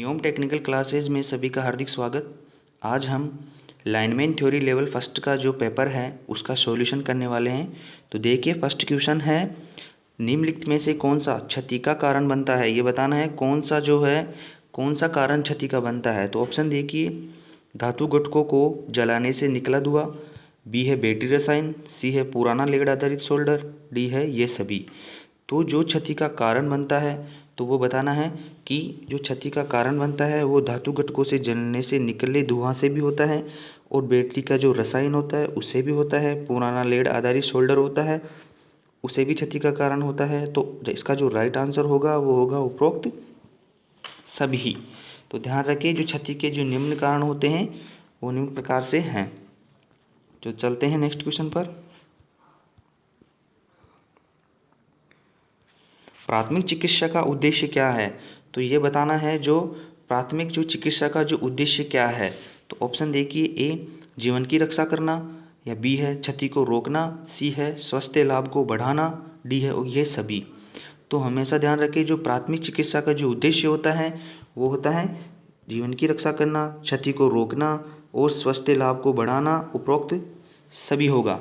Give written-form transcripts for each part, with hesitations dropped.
Hariom technical classes में सभी का हार्दिक स्वागत। आज हम लाइनमैन थ्योरी लेवल फर्स्ट का जो पेपर है उसका सॉल्यूशन करने वाले हैं। तो देखिए, फर्स्ट क्वेश्चन है, निम्नलिखित में से कौन सा क्षति का कारण बनता है। ये बताना है कौन सा कारण क्षति का बनता है। तो ऑप्शन देखिए, धातु घटकों को जलाने से निकला धुआं, बी है बैटरी रसायन, सी है पुराना लेड आधारित सोल्डर, डी है ये सभी। तो जो क्षति का कारण बनता है तो वो बताना है कि जो क्षति का कारण बनता है वो धातु घटकों से जलने से निकले धुआं से भी होता है, और बैटरी का जो रसायन होता है उससे भी होता है, पुराना लेड आधारित सोल्डर होता है उसे भी क्षति का कारण होता है। तो इसका जो राइट आंसर होगा वो होगा उपरोक्त सभी। तो ध्यान रखिए, जो क्षति के जो निम्न कारण होते हैं वो निम्न प्रकार से हैं। तो चलते हैं नेक्स्ट क्वेश्चन पर। प्राथमिक चिकित्सा का उद्देश्य क्या है। तो ये बताना है जो प्राथमिक जो चिकित्सा का जो उद्देश्य क्या है। तो ऑप्शन देखिए, ए जीवन की रक्षा करना, या बी है क्षति को रोकना, सी है स्वास्थ्य लाभ को बढ़ाना, डी है ये सभी। तो हमेशा ध्यान रखें, जो प्राथमिक चिकित्सा का जो उद्देश्य होता है वो होता है जीवन की रक्षा करना, क्षति को रोकना और स्वास्थ्य लाभ को बढ़ाना। उपरोक्त सभी होगा।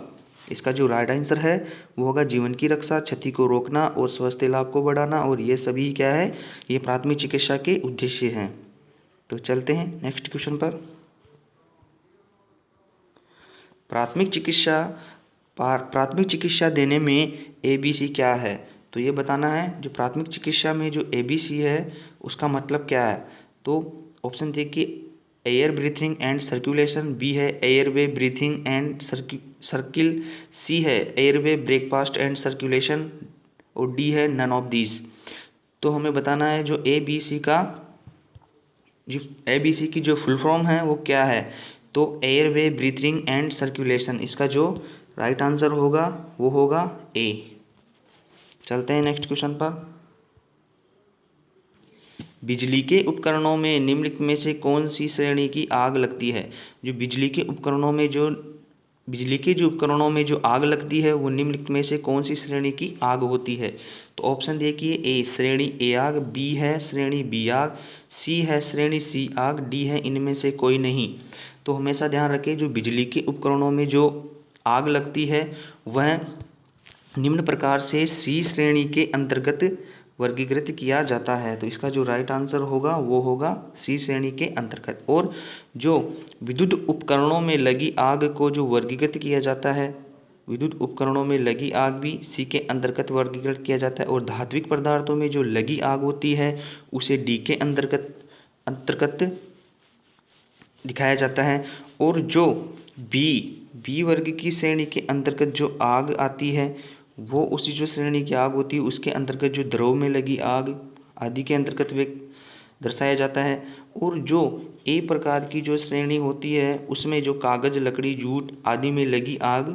इसका जो राइट आंसर है वो होगा जीवन की रक्षा, क्षति को रोकना और स्वास्थ्य लाभ को बढ़ाना, और ये सभी क्या है, ये प्राथमिक चिकित्सा के उद्देश्य हैं। तो चलते हैं नेक्स्ट क्वेश्चन पर। प्राथमिक चिकित्सा देने में ABC क्या है। तो ये बताना है जो प्राथमिक चिकित्सा में जो ABC है उसका मतलब क्या है। तो ऑप्शन देखिए, air breathing and circulation, B है airway breathing and circle, C है एयरवे ब्रेकफास्ट एंड सर्कुलेशन, और डी है नन ऑफ दीज। तो हमें बताना है जो ABC की जो फुल फॉर्म है वो क्या है। तो एयरवे ब्रीथिंग एंड सर्कुलेशन, इसका जो राइट आंसर होगा वो होगा ए। चलते हैं नेक्स्ट क्वेश्चन पर। बिजली के उपकरणों में निम्नलिखित में से कौन सी श्रेणी की आग लगती है। जो बिजली के उपकरणों में जो आग लगती है वो निम्नलिखित में से कौन सी श्रेणी की आग होती है। तो ऑप्शन देखिए, ए श्रेणी ए आग, बी है श्रेणी बी आग, सी है श्रेणी सी आग, डी है इनमें से कोई नहीं। तो हमेशा ध्यान रखें, जो बिजली के उपकरणों में जो आग लगती है वह निम्न प्रकार से सी श्रेणी के अंतर्गत वर्गीकृत किया जाता है। तो इसका जो राइट आंसर होगा वो होगा सी श्रेणी के अंतर्गत। और जो विद्युत उपकरणों में लगी आग को जो वर्गीकृत किया जाता है, विद्युत उपकरणों में लगी आग भी सी के अंतर्गत वर्गीकृत किया जाता है, और धात्विक पदार्थों में जो लगी आग होती है उसे डी के अंतर्गत दिखाया जाता है। और जो बी वर्ग की श्रेणी के अंतर्गत जो आग आती है वो उसी जो श्रेणी की आग होती है उसके अंतर्गत जो द्रव में लगी आग आदि के अंतर्गत वे दर्शाया जाता है। और जो ए प्रकार की जो श्रेणी होती है उसमें जो कागज, लकड़ी, जूट आदि में लगी आग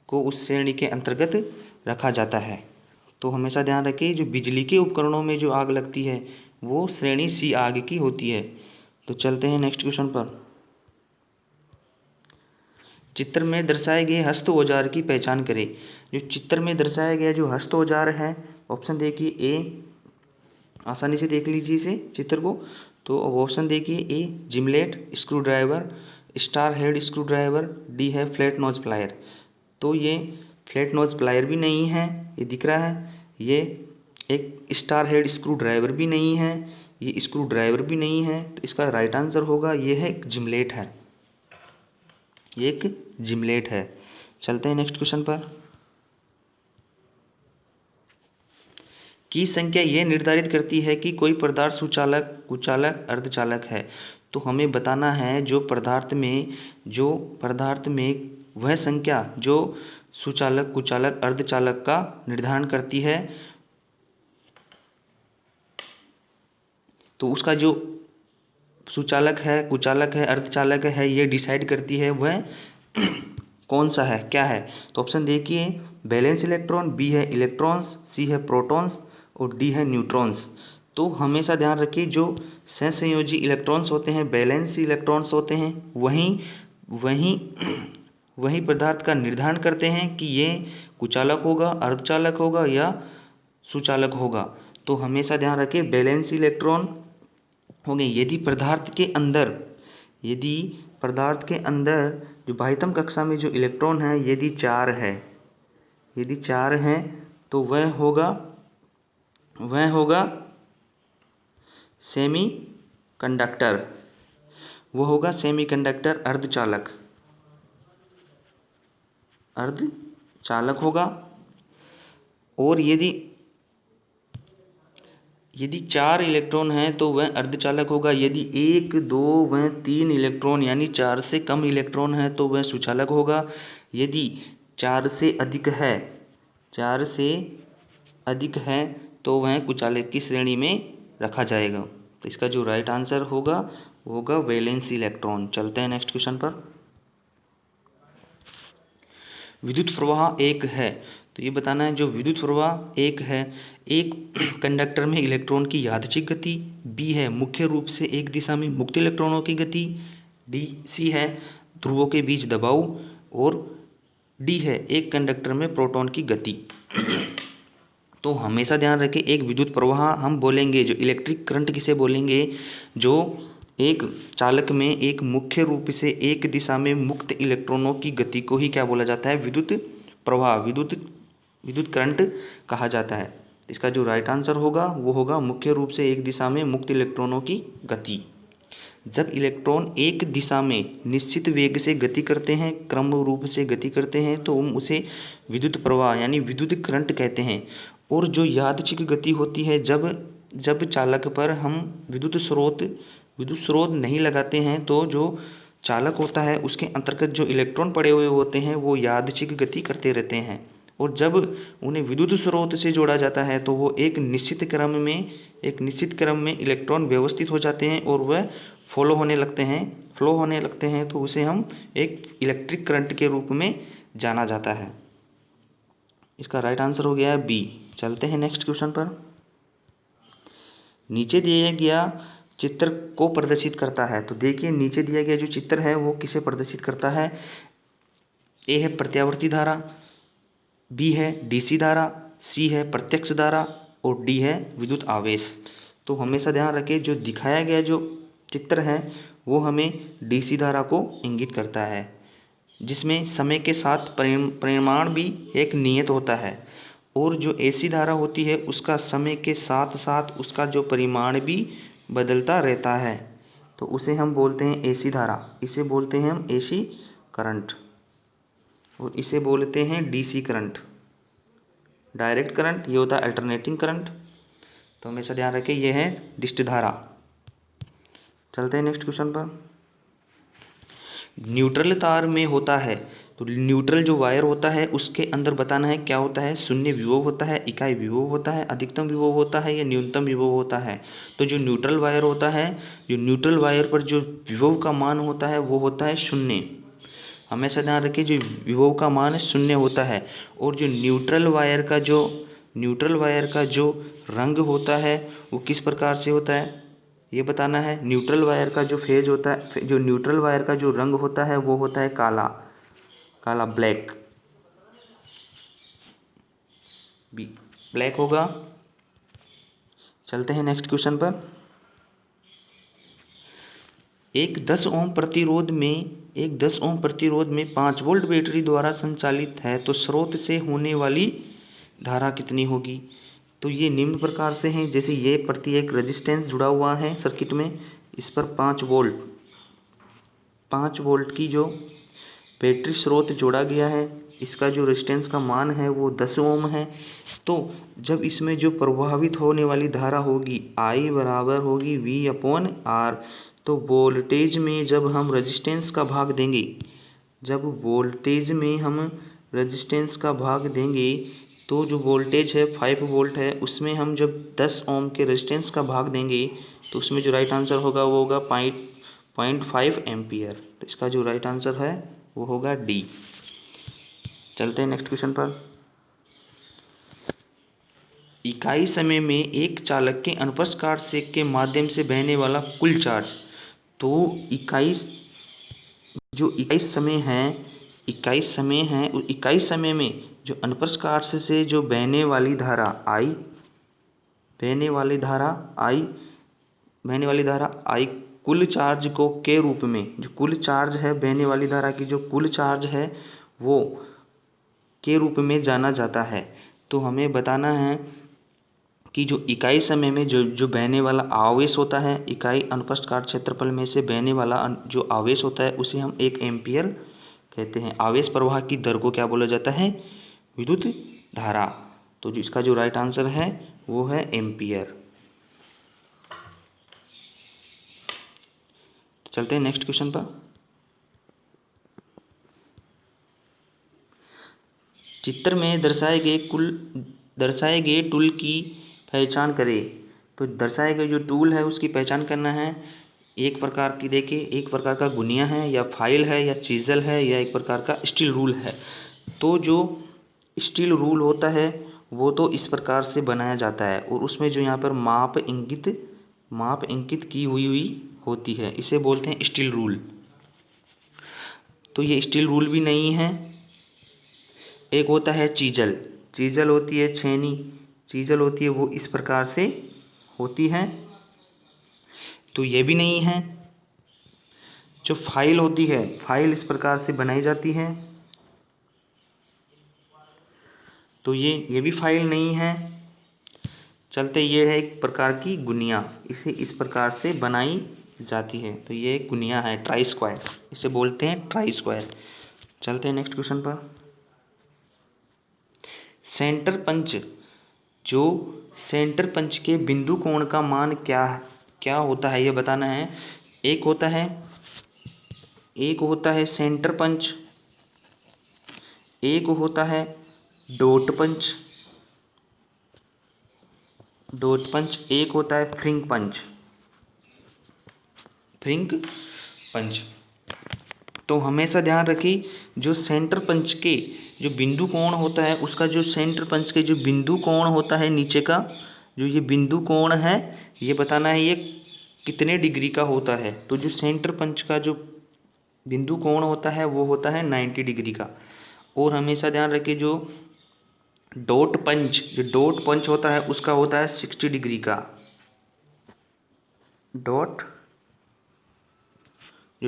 को उस श्रेणी के अंतर्गत रखा जाता है। तो हमेशा ध्यान रखें, जो बिजली के उपकरणों में जो आग लगती है वो श्रेणी सी आग की होती है। तो चलते हैं नेक्स्ट क्वेश्चन पर। चित्र में दर्शाए गए हस्त औजार की पहचान करें। जो चित्र में दर्शाया गया जो हस्त औजार है, ऑप्शन देखिए, ए आसानी से देख लीजिए इसे चित्र को। तो ऑप्शन देखिए, A gimlet screwdriver, star head screwdriver, D है फ्लैट नोज प्लायर। तो ये फ्लैट नोज प्लायर भी नहीं है, ये दिख रहा है, ये एक स्टार हेड स्क्रू ड्राइवर भी नहीं है, ये स्क्रू ड्राइवर भी नहीं है। तो इसका राइट आंसर होगा ये है जिमलेट है, ये एक जिमलेट है। चलते हैं नेक्स्ट क्वेश्चन पर। की संख्या यह निर्धारित करती है कि कोई पदार्थ सुचालक, कुचालक, अर्धचालक है। तो हमें बताना है जो पदार्थ में वह संख्या जो सुचालक, कुचालक, अर्धचालक का निर्धारण करती है। तो उसका जो सुचालक है, कुचालक है, अर्धचालक है, ये डिसाइड करती है वह कौन सा है, क्या है। तो ऑप्शन देखिए, बैलेंस इलेक्ट्रॉन, बी है इलेक्ट्रॉन्स, सी है प्रोटॉन्स, और डी है न्यूट्रॉन्स। तो हमेशा ध्यान रखिए, जो सहसंयोजी इलेक्ट्रॉन्स होते हैं, बैलेंस इलेक्ट्रॉन्स होते हैं, वही पदार्थ का निर्धारण करते हैं कि ये कुचालक होगा, अर्धचालक होगा या सुचालक होगा। तो हमेशा ध्यान रखिए, बैलेंस इलेक्ट्रॉन हो गए। यदि पदार्थ के अंदर जो बाह्यतम कक्षा में जो इलेक्ट्रॉन है यदि 4 है तो वह होगा सेमी कंडक्टर, अर्धचालक होगा। और यदि 4 इलेक्ट्रॉन हैं तो वह अर्धचालक होगा। यदि 1, 2 व 3 इलेक्ट्रॉन यानी 4 से कम इलेक्ट्रॉन है तो वह सुचालक होगा। यदि 4 से अधिक है तो वह कुचालक की श्रेणी में रखा जाएगा। तो इसका जो राइट आंसर होगा वो होगा वैलेंस इलेक्ट्रॉन। चलते हैं नेक्स्ट क्वेश्चन पर। विद्युत प्रवाह 1 है, तो ये बताना है जो विद्युत प्रवाह 1 है, एक कंडक्टर में इलेक्ट्रॉन की यादृच्छिक गति, बी है मुख्य रूप से एक दिशा में मुक्त इलेक्ट्रॉनों की गति, सी है ध्रुवों के बीच दबाव, और डी है एक कंडक्टर में प्रोटॉन की गति। तो हमेशा ध्यान रखें, एक विद्युत प्रवाह हम बोलेंगे, जो इलेक्ट्रिक करंट किसे बोलेंगे, जो एक चालक में एक मुख्य रूप से एक दिशा में मुक्त इलेक्ट्रॉनों की गति को ही क्या बोला जाता है, विद्युत प्रवाह, विद्युत करंट कहा जाता है। इसका जो राइट आंसर होगा वो होगा मुख्य रूप से एक दिशा में मुक्त इलेक्ट्रॉनों की गति। जब इलेक्ट्रॉन एक दिशा में निश्चित वेग से गति करते हैं, क्रम रूप से गति करते हैं, तो हम उसे विद्युत प्रवाह यानी विद्युत करंट कहते हैं। और जो यादृच्छिक गति होती है, जब चालक पर हम विद्युत स्रोत नहीं लगाते हैं, तो जो चालक होता है उसके अंतर्गत जो इलेक्ट्रॉन पड़े हुए होते हैं वो यादृच्छिक गति करते रहते हैं। और जब उन्हें विद्युत स्रोत से जोड़ा जाता है तो वो एक निश्चित क्रम में इलेक्ट्रॉन व्यवस्थित हो जाते हैं और वह फ्लो होने लगते हैं, तो उसे हम एक इलेक्ट्रिक करंट के रूप में जाना जाता है। इसका राइट आंसर हो गया है बी। चलते हैं नेक्स्ट क्वेश्चन पर। नीचे दिया गया चित्र को प्रदर्शित करता है, तो देखिए नीचे दिया गया जो चित्र है वो किसे प्रदर्शित करता है। ए है प्रत्यावर्ती धारा, बी है डीसी धारा, सी है प्रत्यक्ष धारा, और डी है विद्युत आवेश। तो हमेशा ध्यान रखें, जो दिखाया गया जो चित्र है वो हमें डीसी धारा को इंगित करता है, जिसमें समय के साथ परिमाण भी एक नियत होता है। और जो एसी धारा होती है उसका समय के साथ साथ उसका जो परिमाण भी बदलता रहता है, तो उसे हम बोलते हैं एसी धारा, इसे बोलते हैं हम एसी करंट, और इसे बोलते हैं डीसी करंट, डायरेक्ट करंट, ये होता है अल्टरनेटिंग करंट। तो हमेशा ध्यान रखें ये है दिष्ट धारा। चलते हैं नेक्स्ट क्वेश्चन पर। न्यूट्रल तार में होता है, तो न्यूट्रल जो वायर होता है उसके अंदर बताना है क्या होता है, शून्य विभव होता है, इकाई विभव होता है, अधिकतम विभव होता है या न्यूनतम विभव होता है। तो जो न्यूट्रल वायर होता है, जो न्यूट्रल वायर पर जो विभव का मान होता है वो होता है शून्य। हमेशा ध्यान रखिए जो विभव का मान शून्य होता है। और जो न्यूट्रल वायर का जो रंग होता है वो किस प्रकार से होता है ये बताना है। न्यूट्रल वायर का जो फेज होता है, जो न्यूट्रल वायर का जो रंग होता है वो होता है काला ब्लैक होगा। चलते हैं नेक्स्ट क्वेश्चन पर। एक 10 ओम प्रतिरोध में 5 वोल्ट बैटरी द्वारा संचालित है, तो स्रोत से होने वाली धारा कितनी होगी। तो ये निम्न प्रकार से हैं, जैसे ये प्रति एक रेजिस्टेंस जुड़ा हुआ है सर्किट में, इस पर 5 वोल्ट की जो बैटरी स्रोत जोड़ा गया है, इसका जो रेजिस्टेंस का मान है वो 10 ओम है। तो जब इसमें जो प्रवाहित होने वाली धारा होगी I बराबर होगी V/R, तो वोल्टेज में जब हम रेजिस्टेंस का भाग देंगे, तो जो वोल्टेज है 5 वोल्ट है, उसमें हम जब 10 ओम के रेजिस्टेंस का भाग देंगे तो उसमें जो राइट आंसर होगा वो होगा 0.5 एम्पियर। तो इसका जो राइट आंसर है वो होगा डी। चलते हैं नेक्स्ट क्वेश्चन पर। इकाई समय में एक चालक के अनुप्रस्थ काट सेक के माध्यम से बहने वाला कुल चार्ज। तो इकाई समय में जो अनुप्रस्थ काट से जो बहने वाली धारा I बहने वाली धारा I कुल चार्ज को के रूप में, जो कुल चार्ज है बहने वाली धारा की, जो कुल चार्ज है वो के रूप में जाना जाता है। तो हमें बताना है कि जो इकाई समय में जो बहने वाला आवेश होता है, इकाई अनुप्रस्थ काट क्षेत्रफल में से बहने वाला जो आवेश होता है उसे हम 1 एम्पियर कहते हैं। आवेश प्रवाह की दर को क्या बोला जाता है? विद्युत धारा। तो जो इसका जो राइट आंसर है वो है एम्पियर। चलते हैं नेक्स्ट क्वेश्चन पर। चित्र में दर्शाए गए टूल की पहचान करें। तो दर्शाए गए जो टूल है उसकी पहचान करना है। एक प्रकार की देखिए, एक प्रकार का गुनिया है या फाइल है या चीजल है या एक प्रकार का स्टील रूल है। तो जो स्टील रूल होता है वो तो इस प्रकार से बनाया जाता है और उसमें जो यहाँ पर माप इंगित की हुई होती है, इसे बोलते हैं स्टील रूल। तो ये स्टील रूल भी नहीं है। एक होता है चीजल होती है, छेनी चीजल होती है, वो इस प्रकार से होती है, तो ये भी नहीं है। जो फाइल होती है, फाइल इस प्रकार से बनाई जाती है, तो ये भी फाइल नहीं है। चलते ये है एक प्रकार की गुनिया, इसे इस प्रकार से बनाई जाती है, तो ये एक गुनिया है, ट्राई स्क्वायर, इसे बोलते हैं ट्राई स्क्वायर। चलते हैं नेक्स्ट क्वेश्चन पर। सेंटर पंच, जो सेंटर पंच के बिंदु कोण का मान क्या होता है ये बताना है। एक होता है सेंटर पंच, एक होता है डॉट पंच, एक होता है फ्रिंक पंच। तो हमेशा ध्यान रखिए, जो सेंटर पंच के जो बिंदु कोण होता है उसका, जो सेंटर पंच के जो बिंदु कोण होता है नीचे का, जो ये बिंदु कोण है ये बताना है ये कितने डिग्री का होता है। तो जो सेंटर पंच का जो बिंदु कोण होता है वो होता है 90 डिग्री का। और हमेशा ध्यान रखिए, जो डॉट पंच होता है उसका होता है 60 डिग्री का। जो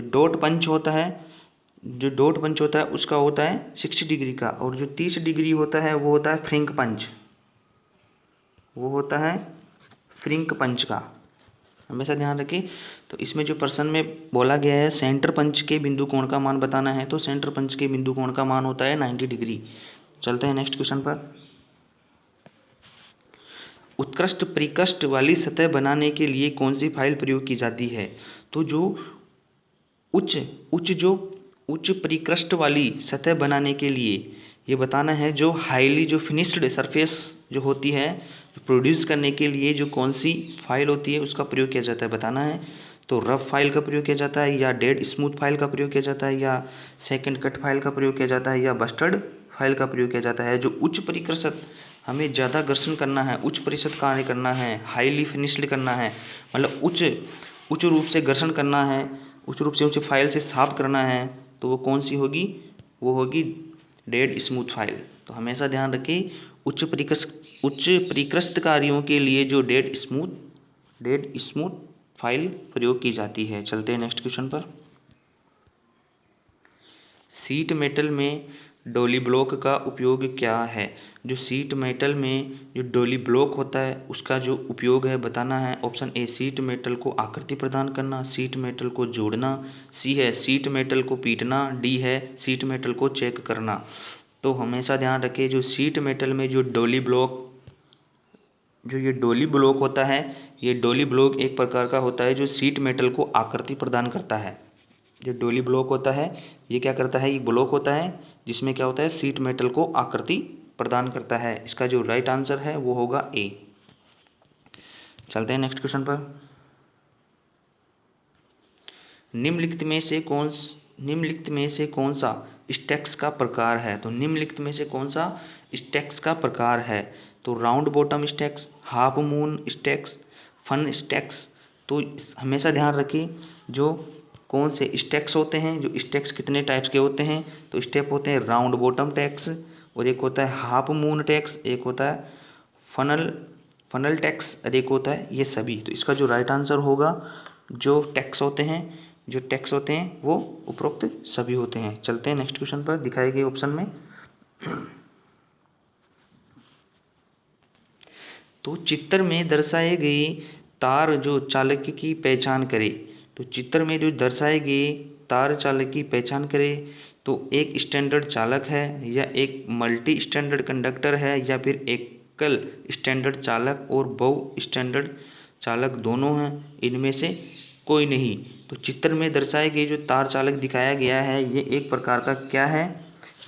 डॉट पंच होता है उसका होता है 60 डिग्री का। और जो 30 डिग्री होता है वो होता है फ्रिंक पंच का। हमेशा ध्यान रखिए। तो इसमें जो प्रश्न में बोला गया है सेंटर पंच के बिंदु कोण का मान बताना है, तो सेंटर पंच के बिंदु कोण का मान होता है 90 डिग्री। चलते हैं नेक्स्ट क्वेश्चन पर। उत्कृष्ट परिकृष्ट वाली सतह बनाने के लिए कौन सी फाइल प्रयोग की जाती है? तो जो उच्च परिकृष्ट वाली सतह बनाने के लिए ये बताना है, जो हाईली जो फिनिश्ड सरफेस जो होती है प्रोड्यूस करने के लिए जो कौन सी फाइल होती है उसका प्रयोग किया जाता है बताना है। तो रफ फाइल का प्रयोग किया जाता है, या डेड स्मूथ फाइल का प्रयोग किया जाता है, या सेकंड कट फाइल का प्रयोग किया जाता है, या बस्टर्ड फाइल का प्रयोग किया जाता है। जो उच्च परिकृष्ट, हमें ज़्यादा घर्षण करना है, उच्च प्रतिशत कार्य करना है, हाईली फिनिश्ड करना है, मतलब उच्च रूप से घर्षण करना है, उच्च रूप से उच्च फाइल से साफ करना है, तो वो कौन सी होगी? वो होगी डेड स्मूथ फाइल। तो हमेशा ध्यान रखिए, उच्च परिकृष्ट कार्यों के लिए जो डेड स्मूथ फाइल प्रयोग की जाती है। चलते हैं नेक्स्ट क्वेश्चन पर। सीट मेटल में डॉली ब्लॉक का उपयोग क्या है? जो सीट मेटल में जो डॉली ब्लॉक होता है उसका जो उपयोग है बताना है। ऑप्शन ए सीट मेटल को आकृति प्रदान करना, सीट मेटल को जोड़ना, सी है सीट मेटल को पीटना, डी है सीट मेटल को चेक करना। तो हमेशा ध्यान रखिए, जो सीट मेटल में जो डॉली ब्लॉक होता है, ये डॉली ब्लॉक एक प्रकार का होता है जो सीट मेटल को आकृति प्रदान करता है। जो डॉली ब्लॉक होता है ये क्या करता है? ये ब्लॉक होता है जिसमें क्या होता है? सीट मेटल को आकृति प्रदान करता है। इसका जो राइट आंसर है वो होगा ए। चलते हैं नेक्स्ट क्वेश्चन पर। निम्नलिखित में से कौन सा स्टैक्स का प्रकार है? तो निम्नलिखित में से कौन सा स्टैक्स का प्रकार है? तो round bottom stacks, half moon stacks, fun stacks. तो हमेशा ध्यान रखिए, जो कौन से स्टैक्स होते हैं, जो स्टैक्स कितने टाइप्स के होते हैं? तो स्टेप होते हैं राउंड बॉटम टैक्स, और एक होता है हाफ मून टैक्स, एक होता है फनल टैक्स अधिक होता है, ये सभी। तो इसका जो राइट आंसर होगा, जो टैक्स होते हैं वो उपरोक्त सभी होते हैं। चलते हैं नेक्स्ट क्वेश्चन पर दिखाए गए ऑप्शन में। तो चित्र में दर्शाए गए तार जो चालक की पहचान करे। तो चित्र में जो दर्शाए गए तार चालक की पहचान करे, तो एक स्टैंडर्ड चालक है, या एक मल्टी स्टैंडर्ड कंडक्टर है, या फिर एकल स्टैंडर्ड चालक और बहु स्टैंडर्ड चालक दोनों हैं, इनमें से कोई नहीं। तो चित्र में दर्शाए गए जो तार चालक दिखाया गया है, ये एक प्रकार का क्या है,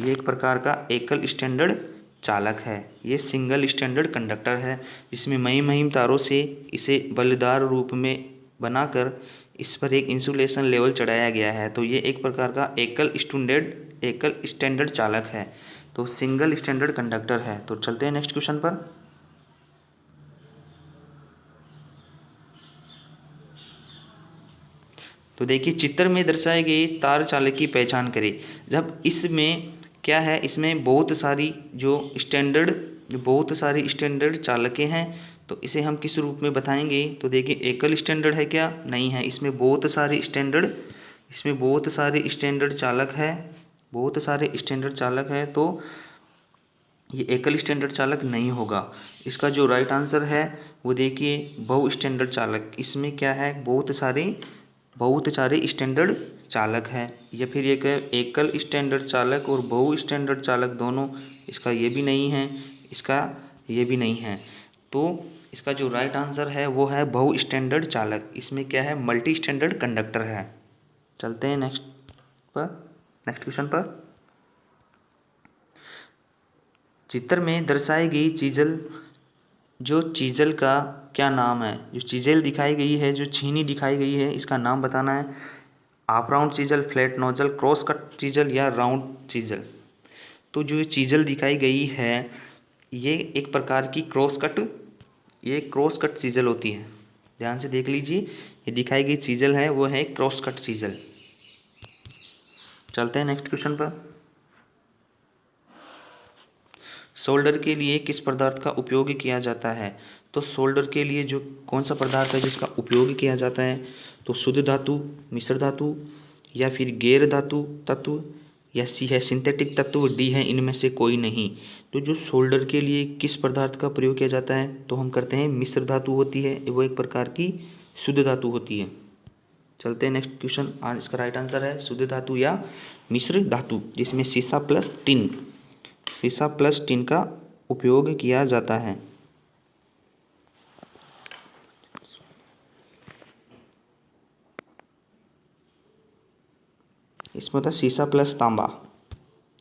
ये एक प्रकार का एकल स्टैंडर्ड चालक है, ये सिंगल स्टैंडर्ड कंडक्टर है। इसमें महीन तारों से इसे बलदार रूप में बनाकर इस पर एक इंसुलेशन लेवल चढ़ाया गया है। तो ये एक प्रकार का एकल स्टैंडर्ड चालक है, तो सिंगल स्टैंडर्ड कंडक्टर है। तो चलते हैं नेक्स्ट क्वेश्चन पर। तो देखिए, चित्र में दर्शाए गए तार चालक की पहचान करें। जब इसमें क्या है, इसमें बहुत सारी स्टैंडर्ड चालकें हैं, तो इसे हम किस रूप में बताएंगे। तो देखिए, एकल स्टैंडर्ड है क्या, नहीं है, इसमें बहुत सारे स्टैंडर्ड चालक है, तो ये एकल स्टैंडर्ड चालक नहीं होगा। इसका जो राइट आंसर है वो देखिए बहु स्टैंडर्ड चालक। इसमें क्या है, बहुत सारे स्टैंडर्ड चालक है, या फिर एक एकल स्टैंडर्ड चालक और बहु स्टैंडर्ड चालक दोनों। इसका ये भी नहीं है, इसका ये भी नहीं है। तो इसका जो राइट आंसर है वो है बहु स्टैंडर्ड चालक। इसमें क्या है, मल्टी स्टैंडर्ड कंडक्टर है। चलते हैं नेक्स्ट क्वेश्चन पर। चित्र में दर्शाई गई चीजल का क्या नाम है। जो चीजेल दिखाई गई है, जो छीनी दिखाई गई है, इसका नाम बताना है। Half round chisel, flat nozzle, cross cut chisel या राउंड चीजल। तो जो चीजल दिखाई गई है, ये एक प्रकार की क्रॉस कट चीजल होती है। ध्यान से देख लीजिए, ये दिखाई गई चीजल है वो है क्रॉस कट चीजल। चलते हैं नेक्स्ट क्वेश्चन पर। सोल्डर के लिए किस पदार्थ का उपयोग किया जाता है। तो सोल्डर के लिए जो कौन सा पदार्थ है जिसका उपयोग किया जाता है, तो शुद्ध धातु, मिश्र धातु, या फिर गैर धातु तत्व, या सी है सिंथेटिक तत्व, डी है इनमें से कोई नहीं। तो जो सोल्डर के लिए किस पदार्थ का प्रयोग किया जाता है, तो हम करते हैं मिश्र धातु होती है, वो एक प्रकार की शुद्ध धातु होती है। चलते हैं नेक्स्ट क्वेश्चन। इसका राइट आंसर है शुद्ध धातु या मिश्र धातु, जिसमें सीसा प्लस टिन का उपयोग किया जाता है। इसमें होता है सीसा प्लस तांबा।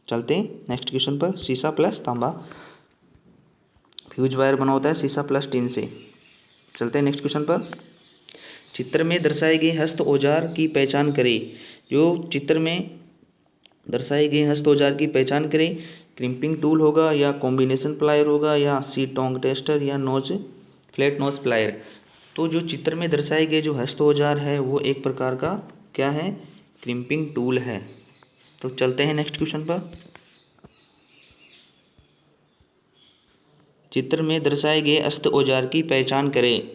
चलते हैं नेक्स्ट क्वेश्चन पर। सीसा प्लस तांबा फ्यूज वायर बना होता है सीसा प्लस टिन से। चलते हैं नेक्स्ट क्वेश्चन पर। चित्र में दर्शाए गए हस्त औजार की पहचान करें। जो चित्र में दर्शाए गए हस्त औजार की पहचान करें। क्रिम्पिंग टूल होगा, या कॉम्बिनेशन प्लायर होगा, या सी टोंग टेस्टर, या फ्लैट नोज प्लायर। तो जो चित्र में दर्शाए गए जो हस्त औजार है वो एक प्रकार का क्या है, क्रिम्पिंग टूल है। तो चलते हैं नेक्स्ट क्वेश्चन पर। चित्र में दर्शाए गए हस्त औजार की पहचान करें।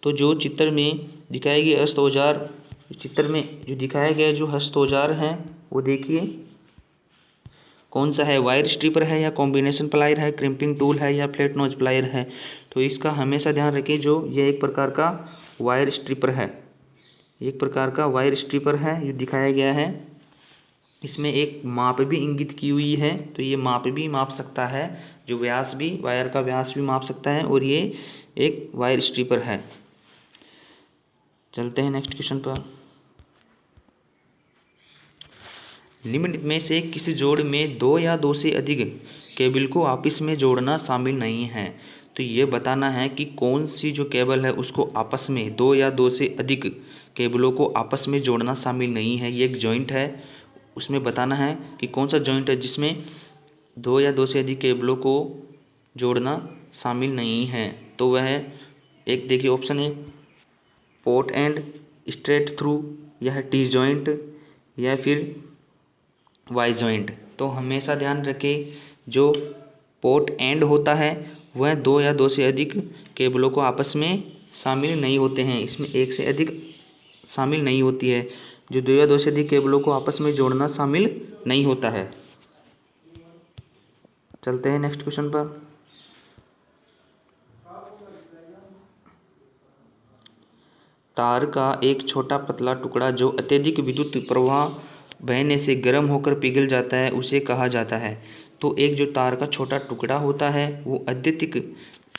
तो जो चित्र में दिखाए गए हस्त औजार, चित्र में जो दिखाया गया जो हस्त औजार हैं वो देखिए कौन सा है, वायर स्ट्रिपर है, या कॉम्बिनेशन प्लायर है, क्रिम्पिंग टूल है, या फ्लैट नोज प्लायर है। तो इसका हमेशा ध्यान रखें, जो ये एक प्रकार का वायर स्ट्रिपर है, एक प्रकार का वायर स्ट्रिपर है जो दिखाया गया है। इसमें एक माप भी इंगित की हुई है, तो ये माप भी माप सकता है, जो व्यास भी, वायर का व्यास भी माप सकता है, और ये एक वायर स्ट्रिपर है। चलते हैं नेक्स्ट क्वेश्चन पर। निम्न में से किस जोड़ में दो या दो से अधिक केबल को आपस में जोड़ना शामिल नहीं है। तो ये बताना है कि कौन सी जो केबल है उसको आपस में दो या दो से अधिक केबलों को आपस में जोड़ना शामिल नहीं है। ये एक जॉइंट है, उसमें बताना है कि कौन सा जॉइंट है जिसमें दो या दो से अधिक केबलों को जोड़ना शामिल नहीं है। तो वह एक देखिए ऑप्शन है पोर्ट एंड स्ट्रेट थ्रू, यह टी जॉइंट, या फिर वाई जॉइंट। तो हमेशा ध्यान रखें, जो पोर्ट एंड होता है वह दो या दो से अधिक केबलों को आपस में शामिल नहीं होते हैं। इसमें एक से अधिक शामिल नहीं होती है। जो दो या दो से अधिक केबलों को आपस में जोड़ना शामिल नहीं होता है। चलते हैं नेक्स्ट क्वेश्चन पर। तार का एक छोटा पतला टुकड़ा जो अत्यधिक विद्युत प्रवाह बहने से गर्म होकर पिघल जाता है उसे कहा जाता है। तो एक जो तार का छोटा टुकड़ा होता है वो अत्यधिक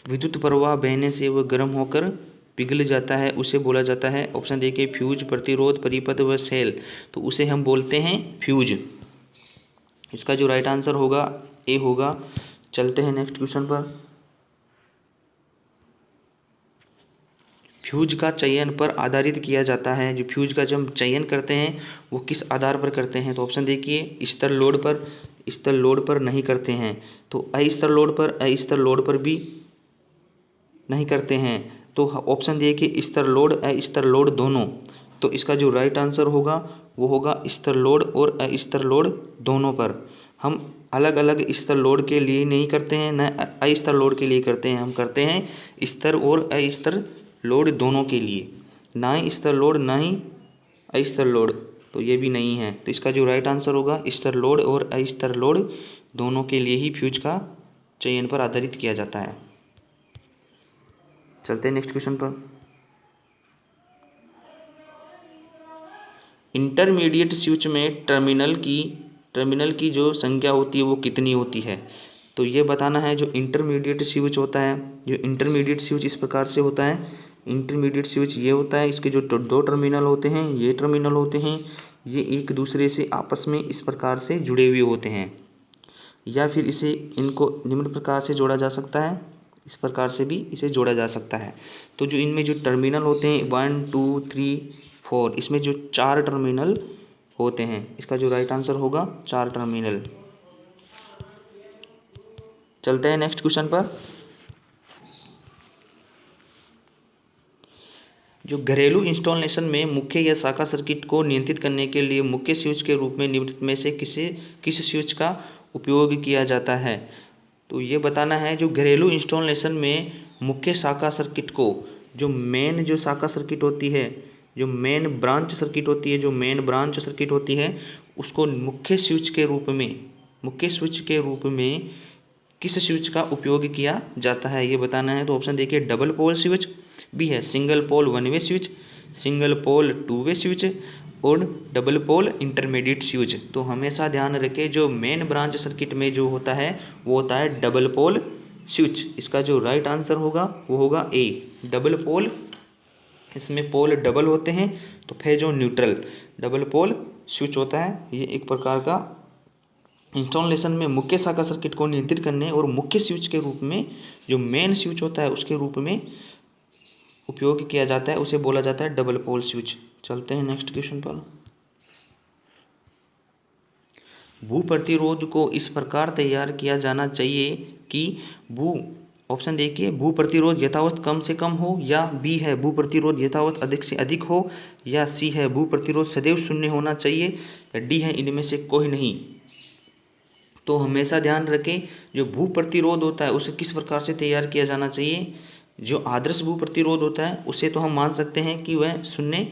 विद्युत प्रवाह बहने से वह गर्म होकर पिघल जाता है, उसे बोला जाता है। ऑप्शन देखिए, फ्यूज, प्रतिरोध, परिपथ व सेल। तो उसे हम बोलते हैं फ्यूज। इसका जो राइट आंसर होगा ए होगा। चलते हैं नेक्स्ट क्वेश्चन पर। फ्यूज का चयन पर आधारित किया जाता है। जो फ्यूज का जब हम चयन करते हैं वो किस आधार पर करते हैं? तो ऑप्शन देखिए, स्तर लोड पर नहीं करते हैं। तो अस्तर लोड पर भी नहीं करते हैं। तो ऑप्शन देखिए, स्तर लोड, अस्तर लोड दोनों। तो इसका जो राइट आंसर होगा वो होगा स्तर लोड और अस्तर लोड दोनों पर। हम अलग अलग स्तर लोड के लिए नहीं करते हैं, न अस्तर लोड के लिए करते हैं। हम करते हैं स्तर और अस्तर लोड दोनों के लिए, ना ही स्तर लोड ना ही अस्तर लोड। तो ये भी नहीं है। तो इसका जो राइट आंसर होगा स्तर लोड और अस्तर लोड दोनों के लिए ही फ्यूज का चयन पर आधारित किया जाता है। चलते हैं नेक्स्ट क्वेश्चन पर। इंटरमीडिएट स्विच में टर्मिनल की जो संख्या होती है वो कितनी होती है? तो ये बताना है। जो इंटरमीडिएट स्विच होता है, जो इंटरमीडिएट स्विच इस प्रकार से होता है। इंटरमीडिएट स्विच ये होता है, इसके जो दो टर्मिनल होते हैं, ये टर्मिनल होते हैं, ये एक दूसरे से आपस में इस प्रकार से जुड़े हुए होते हैं। या फिर इनको निम्न प्रकार से जोड़ा जा सकता है, इस प्रकार से भी इसे जोड़ा जा सकता है। तो जो इनमें जो टर्मिनल होते हैं 1 2 3 4, इसमें जो 4 टर्मिनल होते हैं, इसका जो राइट आंसर होगा 4 टर्मिनल। चलते हैं नेक्स्ट क्वेश्चन पर। जो घरेलू इंस्टॉलेशन में मुख्य या शाखा सर्किट को नियंत्रित करने के लिए मुख्य स्विच के रूप में निम्नलिखित में से किस स्विच का उपयोग किया जाता है? तो ये बताना है। जो घरेलू इंस्टॉलेशन में मुख्य शाखा सर्किट को, जो मेन जो शाखा सर्किट होती है, जो मेन ब्रांच सर्किट होती है, उसको मुख्य स्विच के रूप में किस स्विच का उपयोग किया जाता है, ये बताना है। तो ऑप्शन देखिए, डबल पोल स्विच, बी है single pole one way switch, single pole two way switch और डबल पोल इंटरमीडिएट स्विच। तो हमेशा ध्यान रखें, जो मेन ब्रांच सर्किट में जो होता है वो होता है डबल पोल स्विच। इसका जो राइट आंसर होगा वो होगा ए, डबल पोल। इसमें पोल डबल होते हैं, तो फिर जो न्यूट्रल डबल पोल स्विच होता है, ये एक प्रकार का इंस्टॉलेशन में मुख्य शाखा सर्किट को नियंत्रित करने और मुख्य स्विच के रूप में, जो मेन स्विच होता है उसके रूप में उपयोग किया जाता है, उसे बोला जाता है डबल पोल स्विच। चलते हैं नेक्स्ट क्वेश्चन पर। भू प्रतिरोध को इस प्रकार तैयार किया जाना चाहिए कि ऑप्शन देखिए, भू प्रतिरोध यथावत कम से कम हो, या बी है भू प्रतिरोध यथावत अधिक से अधिक हो, या सी है भू प्रतिरोध सदैव शून्य होना चाहिए, या डी है इनमें से कोई नहीं। तो हमेशा ध्यान रखें, जो भू प्रतिरोध होता है उसे किस प्रकार से तैयार किया जाना चाहिए। जो आदर्श भू प्रतिरोध होता है उसे तो हम मान सकते हैं कि वह शून्य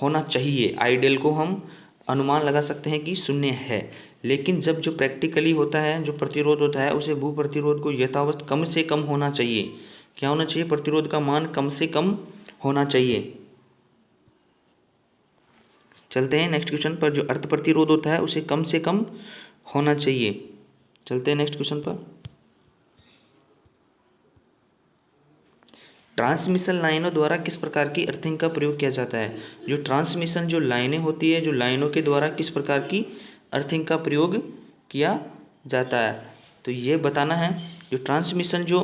होना चाहिए, आइडियल को हम अनुमान लगा सकते हैं कि शून्य है। लेकिन जब जो प्रैक्टिकली होता है, जो प्रतिरोध होता है, उसे भू प्रतिरोध को यथावत कम से कम होना चाहिए। क्या होना चाहिए? प्रतिरोध का मान कम से कम होना चाहिए। चलते हैं नेक्स्ट क्वेश्चन पर। जो अर्ध प्रतिरोध होता है उसे कम से कम होना चाहिए। चलते हैं नेक्स्ट क्वेश्चन पर। ट्रांसमिशन लाइनों द्वारा किस प्रकार की अर्थिंग का प्रयोग किया जाता है? जो ट्रांसमिशन जो लाइनें होती है, जो लाइनों के द्वारा किस प्रकार की अर्थिंग का प्रयोग किया जाता है, तो ये बताना है। जो ट्रांसमिशन जो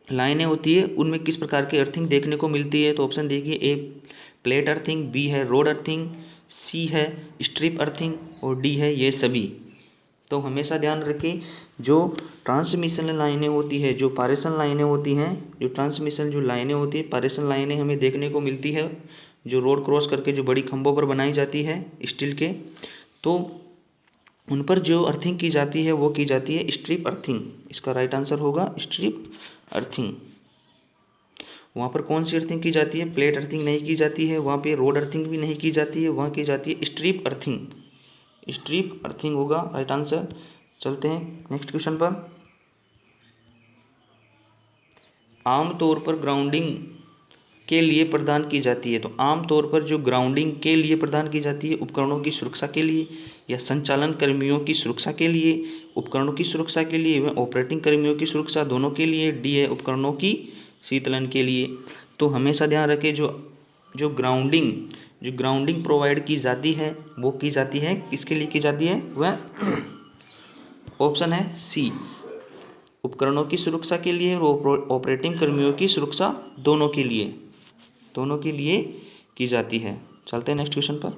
लाइनें होती है उनमें किस प्रकार की अर्थिंग देखने को मिलती है? तो ऑप्शन देखिए, ए प्लेट अर्थिंग, बी है रोड अर्थिंग, सी है स्ट्रिप अर्थिंग और डी है ये सभी। तो हमेशा ध्यान रखें, जो ट्रांसमिशन लाइनें होती है, जो पारेषण लाइनें होती हैं, जो ट्रांसमिशन जो लाइनें होती है, पारेषण लाइनें हमें देखने को मिलती है, जो रोड क्रॉस करके जो बड़ी खंभों पर बनाई जाती है स्टील के। तो उन पर जो अर्थिंग की जाती है वो की जाती है स्ट्रिप अर्थिंग। इसका राइट आंसर होगा स्ट्रिप अर्थिंग। वहाँ पर कौन सी अर्थिंग की जाती है? प्लेट अर्थिंग नहीं की जाती है, वहाँ पे रोड अर्थिंग भी नहीं की जाती है, वहाँ की जाती है स्ट्रिप अर्थिंग। स्ट्रिप अर्थिंग होगा राइट आंसर। चलते हैं नेक्स्ट क्वेश्चन पर। आमतौर पर ग्राउंडिंग के लिए प्रदान की जाती है, तो आमतौर पर जो ग्राउंडिंग के लिए प्रदान की जाती है, उपकरणों की सुरक्षा के लिए या संचालन कर्मियों की सुरक्षा के लिए? उपकरणों की सुरक्षा के लिए व ऑपरेटिंग कर्मियों की सुरक्षा दोनों के लिए। डी है उपकरणों की शीतलन के लिए। तो हमेशा ध्यान रखें जो ग्राउंडिंग प्रोवाइड की जाती है वो की जाती है किसके लिए की जाती है? वह ऑप्शन है सी, उपकरणों की सुरक्षा के लिए और ऑपरेटिंग कर्मियों की सुरक्षा दोनों के लिए की जाती है। चलते हैं नेक्स्ट क्वेश्चन पर।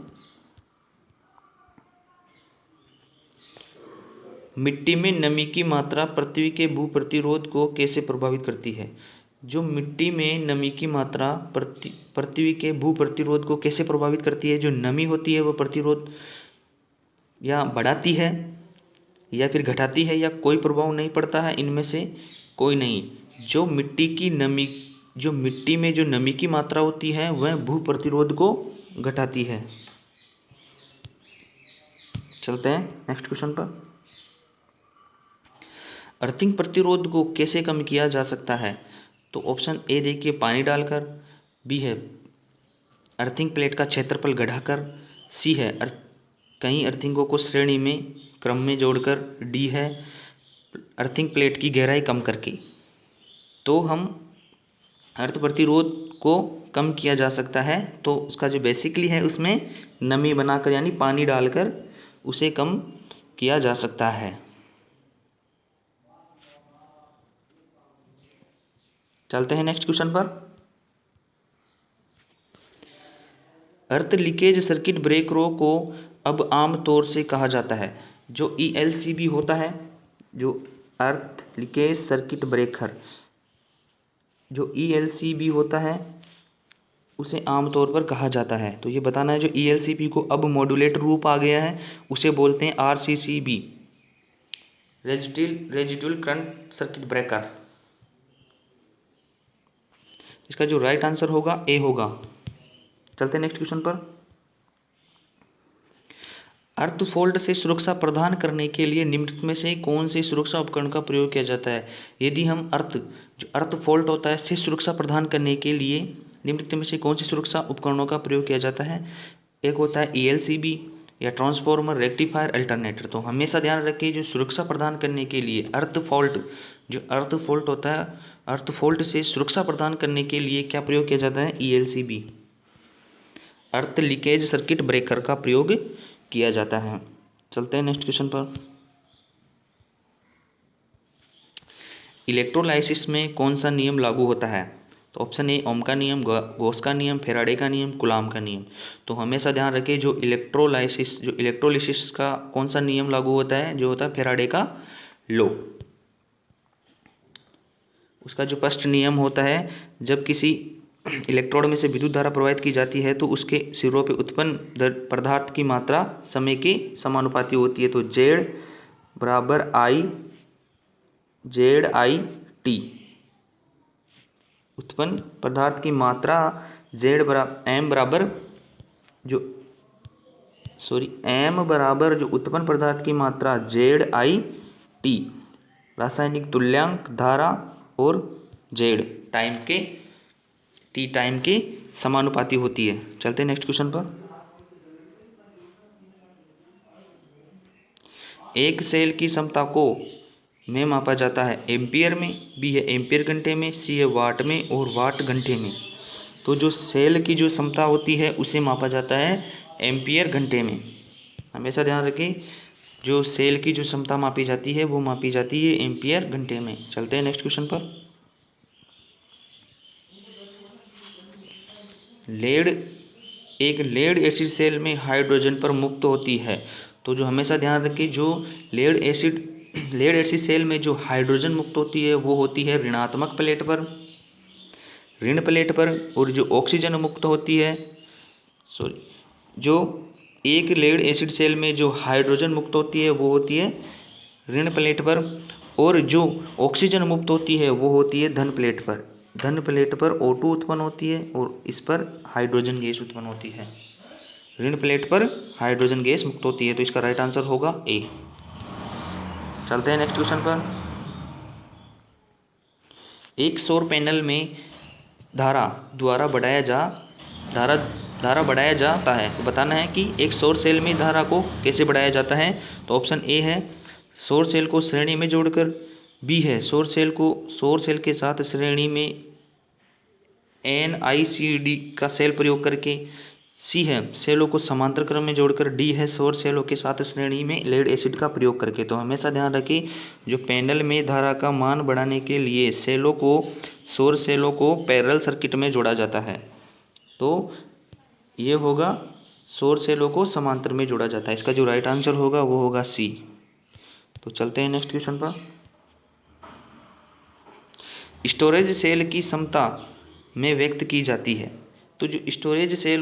मिट्टी में नमी की मात्रा पृथ्वी के भू प्रतिरोध को कैसे प्रभावित करती है? जो मिट्टी में नमी की मात्रा पृथ्वी के भू प्रतिरोध को कैसे प्रभावित करती है? जो नमी होती है वो प्रतिरोध या बढ़ाती है या फिर घटाती है, या कोई प्रभाव नहीं पड़ता है, इनमें से कोई नहीं। जो मिट्टी में जो नमी की मात्रा होती है वह भू प्रतिरोध को घटाती है। चलते हैं नेक्स्ट क्वेश्चन पर। अर्थिंग प्रतिरोध को कैसे कम किया जा सकता है? तो ऑप्शन ए देखिए, पानी डालकर। बी है अर्थिंग प्लेट का क्षेत्रफल बढ़ाकर। सी है कई अर्थिंगों को श्रेणी में क्रम में जोड़कर। डी है अर्थिंग प्लेट की गहराई कम करके। तो हम अर्थ प्रतिरोध को कम किया जा सकता है, तो उसका जो बेसिकली है उसमें नमी बनाकर यानी पानी डालकर उसे कम किया जा सकता है। चलते हैं नेक्स्ट क्वेश्चन पर। अर्थ लीकेज सर्किट ब्रेकरों को अब आम तौर से कहा जाता है। जो ELCB होता है, जो अर्थ लीकेज सर्किट ब्रेकर, जो ELCB होता है उसे आमतौर पर कहा जाता है। तो ये बताना है जो ELCB को अब मॉड्यूलेट रूप आ गया है उसे बोलते हैं RCCB, residual current circuit breaker. इसका जो राइट आंसर होगा ए होगा। चलते हैं नेक्स्ट क्वेश्चन पर। अर्थ फॉल्ट से सुरक्षा प्रदान करने के लिए निम्नलिखित में से कौन से सुरक्षा उपकरण का प्रयोग किया जाता है? यदि हम अर्थ फॉल्ट होता है से सुरक्षा प्रदान करने के लिए निम्नलिखित में से कौन से सुरक्षा उपकरणों का प्रयोग किया जाता है? एक होता है ELCB या ट्रांसफॉर्मर, रेक्टिफायर, अल्टरनेटर। तो हमेशा ध्यान रखिए जो सुरक्षा प्रदान करने के लिए अर्थ फॉल्ट होता है, अर्थ फॉल्ट से सुरक्षा प्रदान करने के लिए क्या प्रयोग किया जाता है? ELCB, अर्थ लीकेज सर्किट ब्रेकर का प्रयोग किया जाता है। चलते हैं नेक्स्ट क्वेश्चन पर। इलेक्ट्रोलाइसिस में कौन सा नियम लागू होता है? तो ऑप्शन ए ओम का नियम, गॉस का नियम, फेराडे का नियम, कूलॉम का नियम। तो हमेशा ध्यान रखें जो इलेक्ट्रोलाइसिस का कौन सा नियम लागू होता है? जो होता है फेराडे का लॉ। उसका जो फर्स्ट नियम होता है, जब किसी इलेक्ट्रोड में से विद्युत धारा प्रवाहित की जाती है तो उसके सिरों पे उत्पन्न पदार्थ की मात्रा समय के समानुपाती होती है। तो Z बराबर ZIT, उत्पन्न पदार्थ की मात्रा M बराबर जो उत्पन्न पदार्थ की मात्रा ZIT, रासायनिक तुल्यांक धारा और Z टाइम के समानुपाती होती है। चलते हैं नेक्स्ट क्वेश्चन पर। एक सेल की क्षमता को में मापा जाता है एम्पियर में, बी है एम्पियर घंटे में, सी है वाट में और वाट घंटे में। तो जो सेल की जो क्षमता होती है उसे मापा जाता है एम्पियर घंटे में। हमेशा ध्यान रखें जो सेल की जो क्षमता मापी जाती है वो मापी जाती है एम्पियर घंटे में। चलते हैं नेक्स्ट क्वेश्चन पर। एक लेड एसिड सेल में हाइड्रोजन पर मुक्त होती है। तो जो हमेशा ध्यान रखें जो लेड एसिड सेल में जो हाइड्रोजन मुक्त होती है वो होती है ऋण प्लेट पर, और जो ऑक्सीजन मुक्त होती है जो एक लेड एसिड सेल में जो हाइड्रोजन मुक्त होती है वो होती है ऋण प्लेट पर, और जो ऑक्सीजन मुक्त होती है वो होती है धन प्लेट पर। धन प्लेट पर O2 उत्पन्न होती है और इस पर हाइड्रोजन गैस उत्पन्न होती है। ऋण प्लेट पर हाइड्रोजन गैस मुक्त होती है, तो इसका राइट आंसर होगा ए। चलते हैं नेक्स्ट क्वेश्चन पर। एक सौर पैनल में धारा बढ़ाया जाता है, तो बताना है कि एक सौर सेल में धारा को कैसे बढ़ाया जाता है। तो ऑप्शन ए है सौर सेल को श्रेणी में जोड़कर, बी है सौर सेल के साथ श्रेणी में NiCd का सेल प्रयोग करके, सी है सेलों को समांतर क्रम में जोड़कर, डी है सौर सेलों के साथ श्रेणी में लेड एसिड का प्रयोग करके। तो हमेशा ध्यान रखें, जो पैनल में धारा का मान बढ़ाने के लिए सौर सेलों को पैरेलल सर्किट में जोड़ा जाता है, तो ये होगा सौर सेलों को समांतर में जोड़ा जाता है। इसका जो राइट आंसर होगा वो होगा सी। तो चलते हैं नेक्स्ट क्वेश्चन पर। स्टोरेज सेल की क्षमता में व्यक्त की जाती है। तो जो स्टोरेज सेल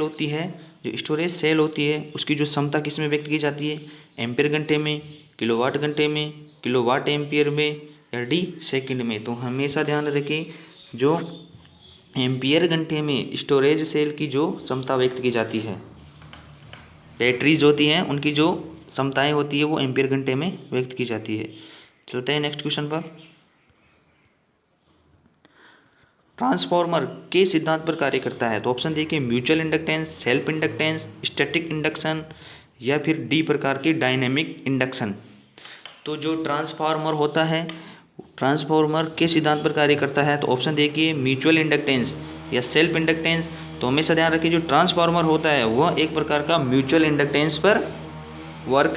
होती है उसकी जो क्षमता किस में व्यक्त की जाती है, एम्पियर घंटे में, किलोवाट घंटे में, किलोवाट एम्पियर में, या डी सेकंड में। तो हमेशा ध्यान रखें, जो एम्पियर घंटे में स्टोरेज सेल की जो क्षमता व्यक्त की जाती है, बैटरीज होती हैं उनकी जो क्षमताएं होती है वो एम्पियर घंटे में व्यक्त की जाती है। चलते हैं नेक्स्ट क्वेश्चन पर। ट्रांसफार्मर के सिद्धांत पर कार्य करता है। तो ऑप्शन देखिए, mutual inductance, self inductance, static induction, या फिर डी प्रकार की डायनेमिक इंडक्शन। तो जो ट्रांसफार्मर होता है, ट्रांसफार्मर के सिद्धांत पर कार्य करता है। तो ऑप्शन देखिए, म्यूचुअल इंडक्टेंस या सेल्फ इंडक्टेंस। तो हमेशा ध्यान रखिए, जो ट्रांसफार्मर होता है वह एक प्रकार का म्यूचुअल इंडक्टेंस पर वर्क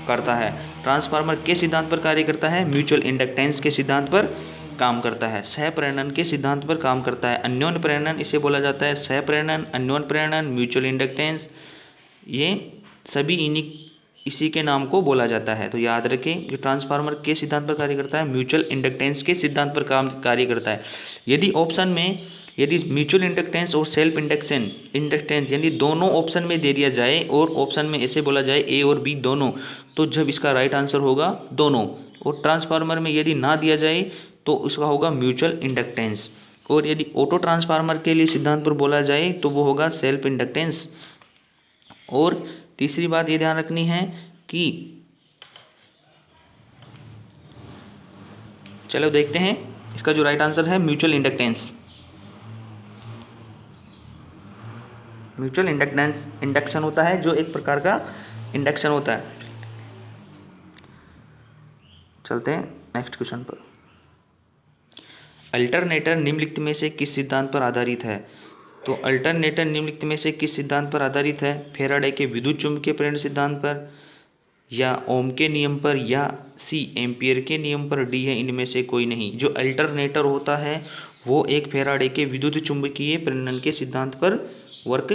करता है। ट्रांसफार्मर के सिद्धांत पर कार्य करता है, म्यूचुअल इंडक्टेंस के सिद्धांत पर काम करता है, सहप्रेरणन के सिद्धांत पर काम करता है। अन्योन्य प्रेरणन इसे बोला जाता है, सहप्रेरणन, अन्योन्य प्रेरणन, म्यूचुअल इंडक्टेंस, ये सभी इसी के नाम को बोला जाता है। तो याद रखें, जो ट्रांसफार्मर के सिद्धांत पर कार्य करता है, म्यूचुअल इंडक्टेंस के सिद्धांत पर कार्य करता है। यदि ऑप्शन में म्यूचुअल इंडक्टेंस और सेल्फ इंडक्टेंस यानी दोनों ऑप्शन में दे दिया जाए और ऑप्शन में ऐसे बोला जाए ए और बी दोनों, तो जब इसका राइट आंसर होगा दोनों। और ट्रांसफार्मर में यदि ना दिया जाए तो उसका होगा म्यूचुअल इंडक्टेंस। और यदि ऑटो ट्रांसफार्मर के लिए सिद्धांत पर बोला जाए तो वो होगा सेल्फ इंडक्टेंस। और तीसरी बात ये ध्यान रखनी है कि, चलो देखते हैं, इसका जो राइट आंसर है म्यूचुअल इंडक्टेंस। म्यूचुअल इंडक्शन होता है जो एक प्रकार का इंडक्शन होता है। चलते हैं नेक्स्ट क्वेश्चन पर। अल्टरनेटर निम्नलिखित में से किस सिद्धांत पर आधारित है। तो अल्टरनेटर निम्नलिखित में से किस सिद्धांत पर आधारित है, फैराडे के विद्युत चुंबकीय प्रेरण सिद्धांत पर, या ओम के नियम पर, या सी एम्पियर के नियम पर, डी है इनमें से कोई नहीं। जो अल्टरनेटर होता है वो एक फैराडे के विद्युत चुंबकीय प्रेरण के सिद्धांत पर वर्क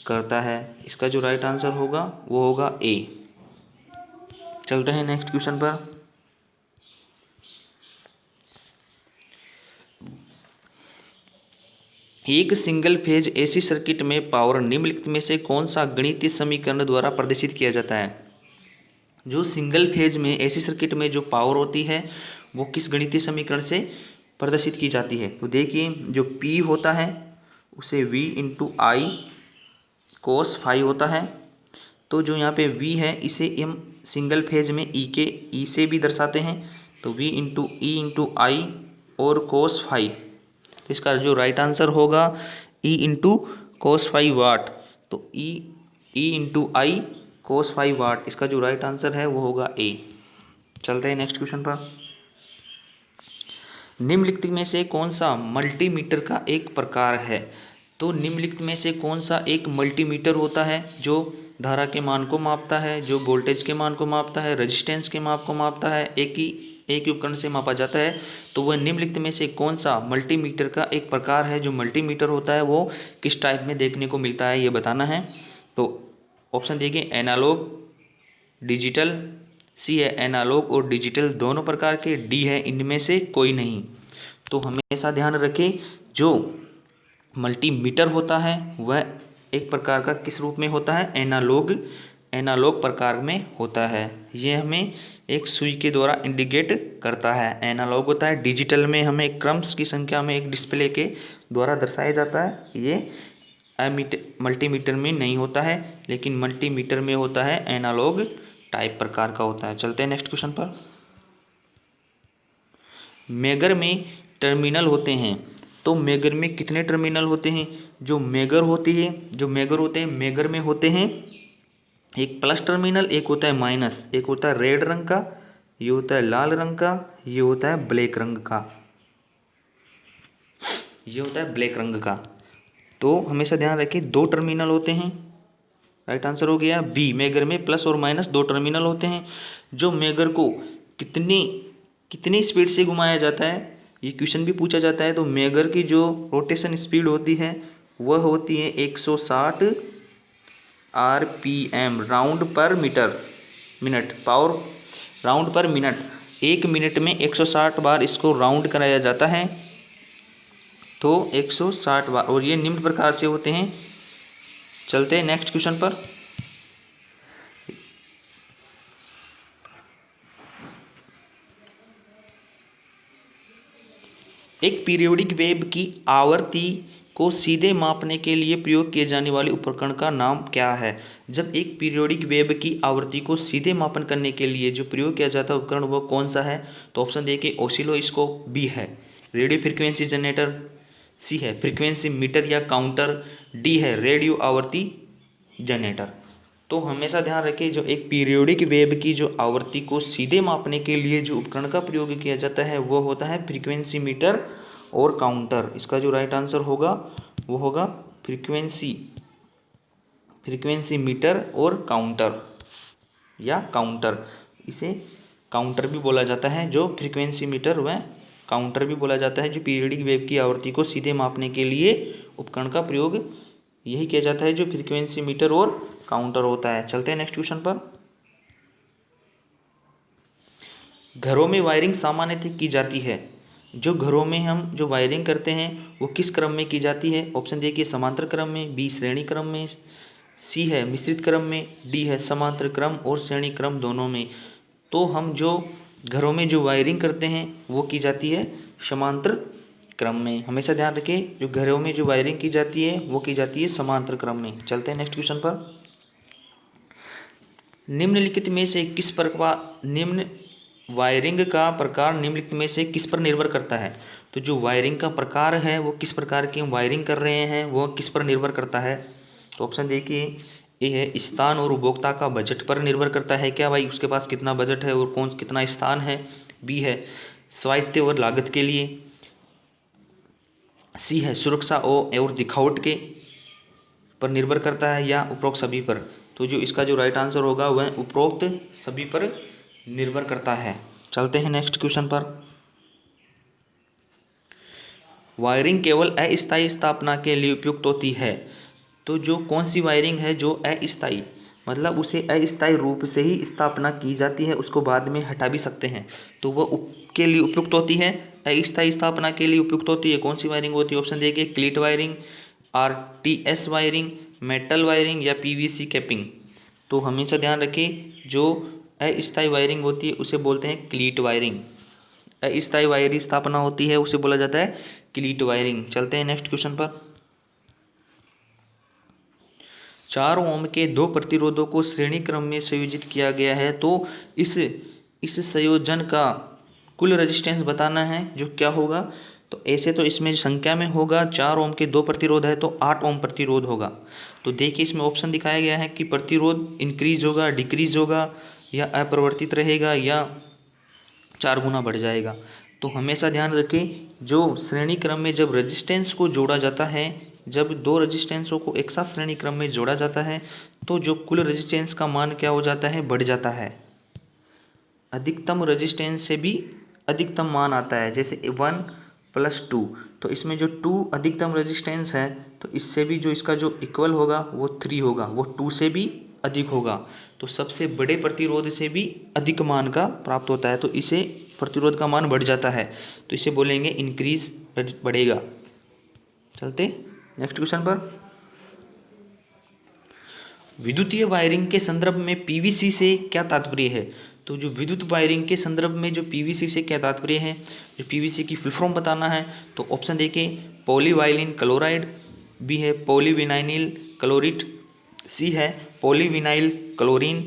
करता है। इसका जो राइट आंसर होगा वो होगा ए। चलते हैं नेक्स्ट क्वेश्चन पर। एक सिंगल फेज एसी सर्किट में पावर निम्नलिखित में से कौन सा गणितीय समीकरण द्वारा प्रदर्शित किया जाता है। जो सिंगल फेज में एसी सर्किट में जो पावर होती है वो किस गणितीय समीकरण से प्रदर्शित की जाती है। तो देखिए, जो P होता है उसे V इंटू आई कोस फाई होता है। तो जो यहाँ पे V है इसे हम सिंगल फेज में ई से भी दर्शाते हैं, तो V इंटू ई इंटू आई और कोस फाई। तो इसका जो राइट आंसर होगा E इंटू कोस फाई वाट। तो E इंटू आई कोस फाई वाट, इसका जो राइट आंसर है वो होगा ए। चलते हैं नेक्स्ट क्वेश्चन पर। निम्नलिखित में से कौन सा मल्टीमीटर का एक प्रकार है। तो निम्नलिखित में से कौन सा एक मल्टीमीटर होता है जो धारा के मान को मापता है, जो वोल्टेज के मान को मापता है, रेजिस्टेंस के माप को मापता है, एक ही उपकरण से मापा जाता है। तो वह निम्नलिखित में से कौन सा मल्टीमीटर का एक प्रकार है। जो मल्टीमीटर होता है वो किस टाइप में देखने को मिलता है ये बताना है। तो ऑप्शन देखिए, एनालॉग, डिजिटल, सी है एनालॉग और डिजिटल दोनों प्रकार के, डी है इनमें से कोई नहीं। तो हमेशा ध्यान रखें, जो मल्टीमीटर होता है वह एक प्रकार का किस रूप में होता है, एनालॉग एनालॉग प्रकार में होता है। ये हमें एक सुई के द्वारा इंडिकेट करता है। एनालॉग होता है डिजिटल में हमें क्रम्स की संख्या में एक डिस्प्ले के द्वारा दर्शाया जाता है। ये मल्टीमीटर में नहीं होता है, लेकिन मल्टीमीटर में होता है, एनालॉग टाइप प्रकार का होता है। चलते हैं नेक्स्ट क्वेश्चन पर। मेगर में टर्मिनल होते हैं, तो मेगर में कितने टर्मिनल होते हैं? जो मेगर होते हैं मेगर में होते हैं एक प्लस टर्मिनल, एक होता है माइनस, एक होता है रेड रंग का, ये होता है लाल रंग का, ये होता है ब्लैक रंग का, ये होता है ब्लैक रंग का। तो हमेशा ध्यान रखें 2 टर्मिनल होते हैं। राइट आंसर हो गया बी। मेगर में प्लस और माइनस 2 टर्मिनल होते हैं। जो मेगर को कितनी कितनी स्पीड से घुमाया जाता है, ये क्वेश्चन भी पूछा जाता है। तो मेगर की जो रोटेशन स्पीड होती है वह होती है 160 RPM, राउंड पर मिनट, पावर राउंड पर मिनट। 1 मिनट में 160 बार इसको राउंड कराया जाता है, तो 160 बार, और ये निम्न प्रकार से होते हैं। चलते हैं नेक्स्ट क्वेश्चन पर। एक पीरियोडिक वेव की आवृत्ति को सीधे मापने के लिए प्रयोग किए जाने वाले उपकरण का नाम क्या है? जब एक पीरियोडिक वेव की आवृत्ति को सीधे मापन करने के लिए जो प्रयोग किया जाता है उपकरण वह कौन सा है? तो ऑप्शन देखिए ऑसिलोस्कोप, बी है रेडियो फ्रिक्वेंसी जनरेटर, सी है फ्रीक्वेंसी मीटर या काउंटर, डी है रेडियो आवृत्ति जनरेटर। तो हमेशा ध्यान रखें जो एक पीरियोडिक वेव की जो आवृत्ति को सीधे मापने के लिए जो उपकरण का प्रयोग किया जाता है वो होता है फ्रीक्वेंसी मीटर और काउंटर। इसका जो राइट आंसर होगा वो होगा फ्रीक्वेंसी मीटर और काउंटर या काउंटर। इसे काउंटर भी बोला जाता है, जो फ्रीक्वेंसी मीटर व काउंटर भी बोला जाता है, जो पीरियोडिक वेव की आवृत्ति को सीधे मापने के लिए उपकरण का प्रयोग यही किया जाता है, जो फ्रीक्वेंसी मीटर और काउंटर होता है। चलते हैं नेक्स्ट क्वेश्चन पर। घरों में वायरिंग सामान्यतः की जाती है, जो घरों में हम जो वायरिंग करते हैं वो किस क्रम में की जाती है? ऑप्शन देखिए समांतर क्रम में, बी श्रेणी क्रम में, सी है मिश्रित क्रम में, डी है समांतर क्रम और श्रेणी क्रम दोनों में। तो हम जो घरों में जो वायरिंग करते हैं वो की जाती है समांतर क्रम में। हमेशा ध्यान रखें जो घरों में जो वायरिंग की जाती है वो की जाती है समांतर क्रम में। चलते हैं नेक्स्ट क्वेश्चन पर। निम्नलिखित में से किस प्रकार वायरिंग का प्रकार निम्नलिखित में से किस पर निर्भर करता है? तो जो वायरिंग का प्रकार है वो किस प्रकार की हम वायरिंग कर रहे हैं वो किस पर निर्भर करता है? तो ऑप्शन देखिए ए है स्थान और उपभोक्ता का बजट पर निर्भर करता है। क्या भाई उसके पास कितना बजट है और कौन कितना स्थान है। बी है स्वायत्त और लागत के लिए, सी है सुरक्षा और दिखावट के पर निर्भर करता है, या उपरोक्त सभी पर। तो जो इसका जो राइट आंसर होगा वह उपरोक्त सभी पर निर्भर करता है। चलते हैं नेक्स्ट क्वेश्चन पर। वायरिंग केवल अस्थायी स्थापना के लिए उपयुक्त होती है, तो जो कौन सी वायरिंग है जो अस्थायी, मतलब उसे अस्थायी रूप से ही स्थापना की जाती है, उसको बाद में हटा भी सकते हैं, तो वह के लिए उपयुक्त होती है, अस्थायी स्थापना के लिए उपयुक्त होती है। कौन सी वायरिंग होती है? ऑप्शन देखिए क्लीट wiring, RTS wiring, metal wiring या PVC कैपिंग। तो हमेशा ध्यान रखें जो अस्थायी वायरिंग होती है उसे बोलते हैं क्लीट वायरिंग। अस्थायी वायरिंग स्थापना होती है उसे बोला जाता है क्लीट वायरिंग। चलते हैं नेक्स्ट क्वेश्चन पर। 4 ओम के 2 प्रतिरोधों को श्रेणी क्रम में संयोजित किया गया है, तो इस संयोजन का कुल रेजिस्टेंस बताना है, जो क्या होगा? तो ऐसे तो इसमें संख्या में होगा 4 ओम के 2 प्रतिरोध है तो 8 ओम प्रतिरोध होगा। तो देखिए इसमें ऑप्शन दिखाया गया है कि प्रतिरोध इंक्रीज होगा, डिक्रीज होगा, या अपरिवर्तित रहेगा, या 4 गुना बढ़ जाएगा। तो हमेशा ध्यान रखें जो श्रेणी क्रम में जब रेजिस्टेंस को जोड़ा जाता है, जब 2 रेजिस्टेंसों को एक साथ श्रेणी क्रम में जोड़ा जाता है तो जो कुल रेजिस्टेंस का मान क्या हो जाता है? बढ़ जाता है। अधिकतम रेजिस्टेंस से भी अधिकतम मान आता है, जैसे 1 + 2, तो इसमें जो 2 अधिकतम रेजिस्टेंस है तो इससे भी जो इसका जो इक्वल होगा वो 3 होगा, वो 2 से भी अधिक होगा। तो सबसे बड़े प्रतिरोध से भी अधिक मान का प्राप्त होता है, तो इसे प्रतिरोध का मान बढ़ जाता है, तो इसे बोलेंगे इंक्रीज, बढ़ेगा। चलते नेक्स्ट क्वेश्चन पर। विद्युतीय वायरिंग के संदर्भ में पीवीसी से क्या तात्पर्य है? तो जो विद्युत वायरिंग के संदर्भ में जो पीवीसी से क्या तात्पर्य है, जो पीवीसी की फुल फॉर्म बताना है। तो ऑप्शन देखिए, पॉलीवाइलिन क्लोराइड, बी है पॉलीविनाइल क्लोराइड, सी है पॉलीविनाइल क्लोरीन,